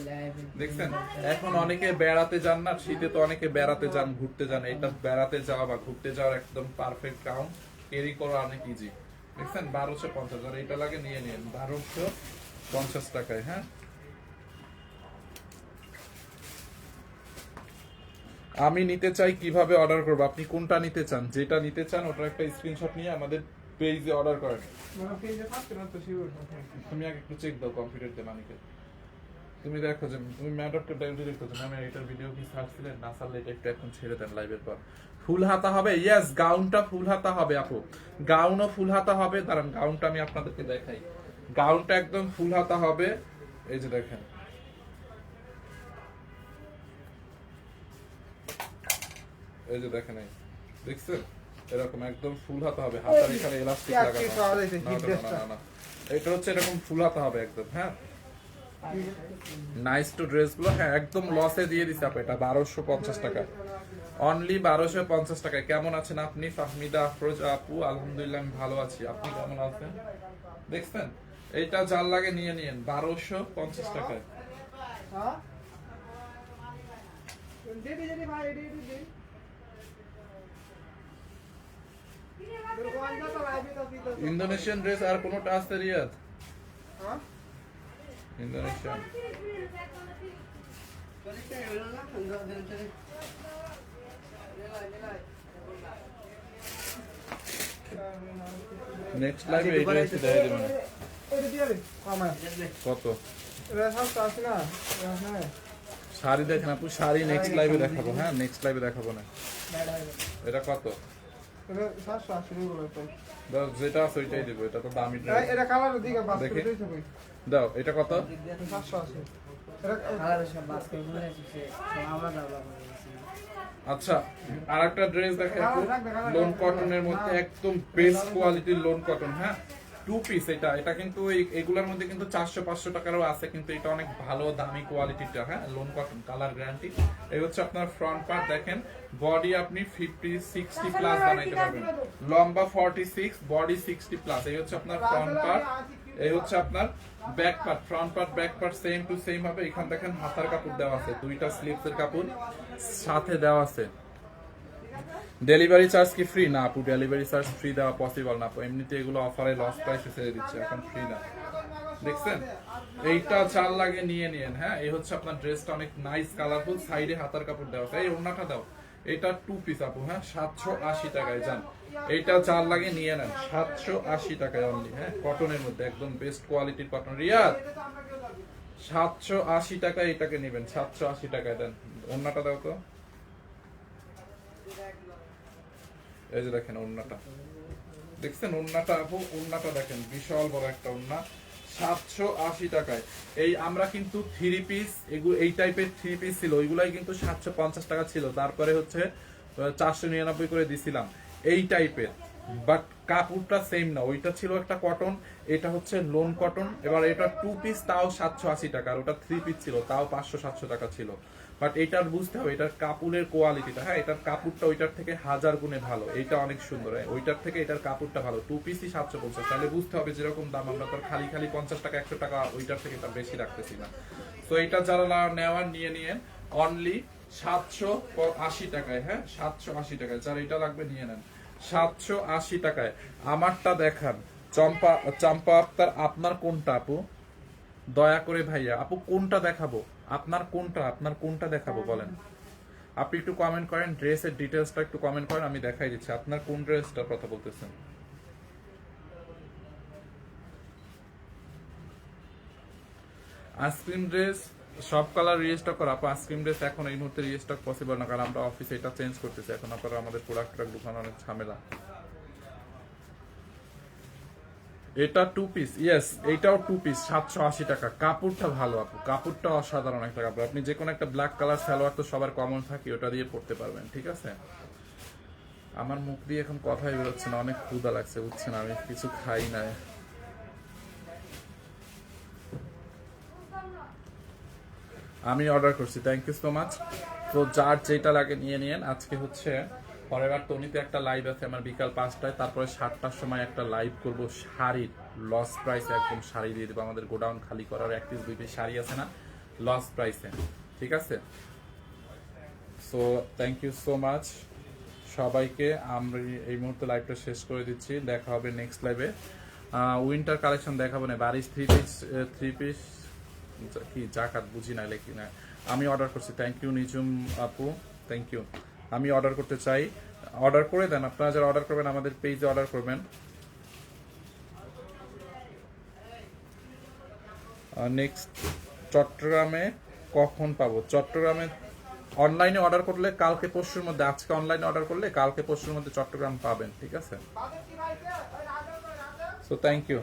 দেখছেন? এখন অনেকে বেড়াতে যান না, শীতে তো অনেকে বেড়াতে যান, ঘুরতে যান, এটা বেড়াতে যাওয়া বা ঘুরতে যাওয়ার একদম পারফেক্ট গাউন, ক্যারি করা অনেক ইজি, দেখছেন? 1250। আর এটা লাগে নিয়ে নিন 1250 টাকায়, হ্যাঁ। আমি নিতে চাই কিভাবে অর্ডার করব? আপনি কোনটা নিতে চান? যেটা নিতে চান ওটার একটা স্ক্রিনশট নিয়ে আমাদের পেজে অর্ডার করেন। মানে পেজে থাকতে না তো শিওর। তুমি আগে একটু চেক দাও কম্পিউটার দিয়ে মানিকে। তুমি দেখো যে তুমি ম্যাটরটা ডিরেক্ট করছো আমি এটার ভিডিও কি সার্চছিলেন না সারলে এটা একটু এখন ছেড়ে দেন লাইভের পর। ফুল হাতা হবে, ইয়েস গাউনটা ফুল হাতা হবে আপু, গাউনও ফুল হাতা হবে। দাঁড়ান গাউনটা আমি আপনাদেরকে দেখাই, গাউনটা একদম ফুল হাতা হবে। এই যে দেখেন, এই যে দেখেন, এই দেখছেন এরকম একদম ফুল হাতা হবে, হাতার এখানে এলাস্টিক লাগানো আছে। না, না, এটা হচ্ছে এরকম ফুল হাতা হবে একদম। হ্যাঁ নাইস টু ড্রেস গুলো, হ্যাঁ একদম লসে দিয়ে দিছে আপু, এটা 1250 টাকা, অনলি 1250 টাকায়। কেমন আছেন আপনি ফাহমিদা আফরোজ আপু? আলহামদুলিল্লাহ আমি ভালো আছি, আপনি কেমন আছেন? দেখছেন এইটা যার লাগে নিয়ে নিয়েন 1250 টাকায়। ইন্দোনেশিয়ান ড্রেস আর কোনটা আছে রিয়াদ? ইন্দোনেশিয়ান নেক্সট লাইভে এই ড্রেস দেখাই দেবেন। কত শাড়ি দেখেন আপু, শাড়ি নেক্সট লাইভে দেখাবো। হ্যাঁ নেক্সট লাইভে দেখাবো না। এটা কত? দাও যেটা আছে ওইটাই দেবো, এটা তো দামি ড্রেস। এটা কালার দিকে বাস দেখি। করে দিতে হবে। দাও এটা কত? 780 এটা কালারের সব বাস করে ঘুরে আসছে সব আলাদা আলাদা আচ্ছা আরেকটা ড্রেস দেখে আপু, লোন কটনের মধ্যে একদম বেস্ট কোয়ালিটির লোন কটন। হ্যাঁ টু পিস, এটা এটা কিন্তু এগুলোর মধ্যে কিন্তু 400-500 টাকারও আছে, কিন্তু এটা অনেক ভালো দামি কোয়ালিটিটা। হ্যাঁ লোন কটন, কালার গ্যারান্টি। এই হচ্ছে আপনার ফ্রন্ট পার্ট, দেখেন বডি আপনি 50-60 প্লাস বানাইতে পারবেন, লম্বা 46, বডি 60 প্লাস। এই হচ্ছে আপনার ফ্রন্ট পার্ট, এই হচ্ছে আপনার back part. Front part back part same to same হবে। এখান দেখেন হাতার কাপড় দেওয়া আছে, দুইটা স্লিপসের কাপড় সাথে দেওয়া আছে। ডেলিভারি চার্জ কি ফ্রি? না আপু ডেলিভারি চার্জ ফ্রি দেওয়া পসিবল না আপু, এমনিতে এগুলো অফারে লস প্রাইসে ছেড়ে দিচ্ছে, এখন ফ্রি না। দেখছেন এইটা চাল লাগে নিয়ে নিয়েন। হ্যাঁ এই হচ্ছে আপনার ড্রেসটা অনেক নাইস কালারফুল, সাইডে হাতার কাপড় দেওয়া আছে। এই ওড়নাটা দাও, এটা টু পিস আপু। হ্যাঁ 780 টাকায় যান, এইটা চাল লাগে নিয়ে নেন 780 টাকায় অনলি। হ্যাঁ কটনের মধ্যে একদম বেস্ট কোয়ালিটির কটন। রিয়াদ 780 টাকায় এটাকে নেবেন, 780 টাকায় দেন। ওড়নাটা দাও তো, এই যে দেখেন ওড়নাটা, দেখছেন ওড়নাটা আপু, ওড়নাটা দেখেন বিশাল বড় একটা ওড়না, 780 টাকায়। এই আমরা কিন্তু থ্রি পিস, এগুলো এই টাইপের থ্রি পিস ছিল, ওইগুলাই কিন্তু 750 টাকা ছিল, তারপরে হচ্ছে 499 করে দিছিলাম এই টাইপের। বাট কাপড়টা সেম না, ওইটা ছিল একটা কটন, এটা হচ্ছে লোন কটন। এবার এটা টু পিস তাও 780 টাকা, আর ওটা থ্রি পিস ছিল তাও 500-700 টাকা ছিল। বাট এটার বুঝতে হবে এটার কাপড়ের কোয়ালিটিটা। হ্যাঁ এটার কাপড়টা ওইটার থেকে 1000 গুণে ভালো, এইটা অনেক সুন্দর। ওইটার থেকে এটার কাপড়টা ভালো, টু পিসই 750। তাহলে বুঝতে হবে যেরকম দাম, আমরা তো খালি খালি 50 টাকা 100 টাকা ওইটার থেকে এটা বেশি রাখতেছি না। তো এটা যারা নেওয়ার নিয়ে নিয়ে অনলি 780 টাকায়। হ্যাঁ 780 টাকায়, যারা এটা লাগবে নিয়ে নেন 780 টাকায়। আমারটা দেখান চম্পা আক্তার, আপনার কোনটা আপু? দয়া করে ভাইয়া আপু কোনটা দেখাবো? আপনার কোনটা দেখাবো বলেন? আপনি একটু কমেন্ট করেন, ড্রেসের ডিটেইলসটা একটু কমেন্ট করেন, আমি দেখাই দিচ্ছি। আপনার কোন ড্রেসটার কথা বলতেছেন? আইসক্রিম ড্রেস সব কালার রিস্টক করা আপু, আইসক্রিম ড্রেস এখন এই মুহূর্তে রিস্টক পসিবল না, কারণ আমরা অফিসে এটা চেঞ্জ করতেছি এখন। আপনারা আমাদের প্রোডাক্ট ঢুকানো অনেক ঝামেলা। এটা টু পিস, ইয়েস এইটাও টু পিস 780 টাকা। কাপড়টা ভালো আপু, কাপড়টা অসাধারণ একটা কাপড়। আপনি যে কোনো একটা ব্ল্যাক কালার সালোয়ার তো সবার কমন থাকে, ওটা দিয়ে পড়তে পারবেন। ঠিক আছে, আমার মুখ দিয়ে এখন কথাই বেরোচ্ছে না, অনেক ক্ষুধা লাগছে বুঝছেন, আমি কিছু খাই না। আমি অর্ডার করছি, থ্যাংক ইউ সো মাচ। তো যার যেটা লাগে নিয়ে নিয়েন। আজকে হচ্ছে ফরএভার তনিতে একটা লাইভ আছে আমার বিকাল 5টায়, তারপরে 7টার সময় একটা লাইভ করব শাড়ির লস প্রাইসে, একদম শাড়ি দিয়ে দেবো। আমাদের গোডাউন খালি করার 1 পিস 2 পিস শাড়ি আছে না, লস প্রাইসে। ঠিক আছে, so thank you so much সবাইকে। আমরা এই মুহূর্তে লাইভটা শেষ করে দিচ্ছি, দেখা হবে নেক্সট লাইভে। উইন্টার কালেকশন দেখাবো না, বারিশ থ্রি পিস কি জাকাত বুঝি না লেখি না। আমি অর্ডার করছি, থ্যাংক ইউ নিজুম আপু, থ্যাংক ইউ। আমি অর্ডার করতে চাই, অর্ডার করে দেন। আপনারা যারা অর্ডার করবেন আমাদের পেজে অর্ডার করবেন। নেক্সট, চট্টগ্রামে কখন পাবো? চট্টগ্রামে অনলাইনে অর্ডার করলে কালকে পরশুর মধ্যে, আজকে অনলাইনে অর্ডার করলে কালকে পরশুর মধ্যে চট্টগ্রাম পাবেন, ঠিক আছে? So thank you.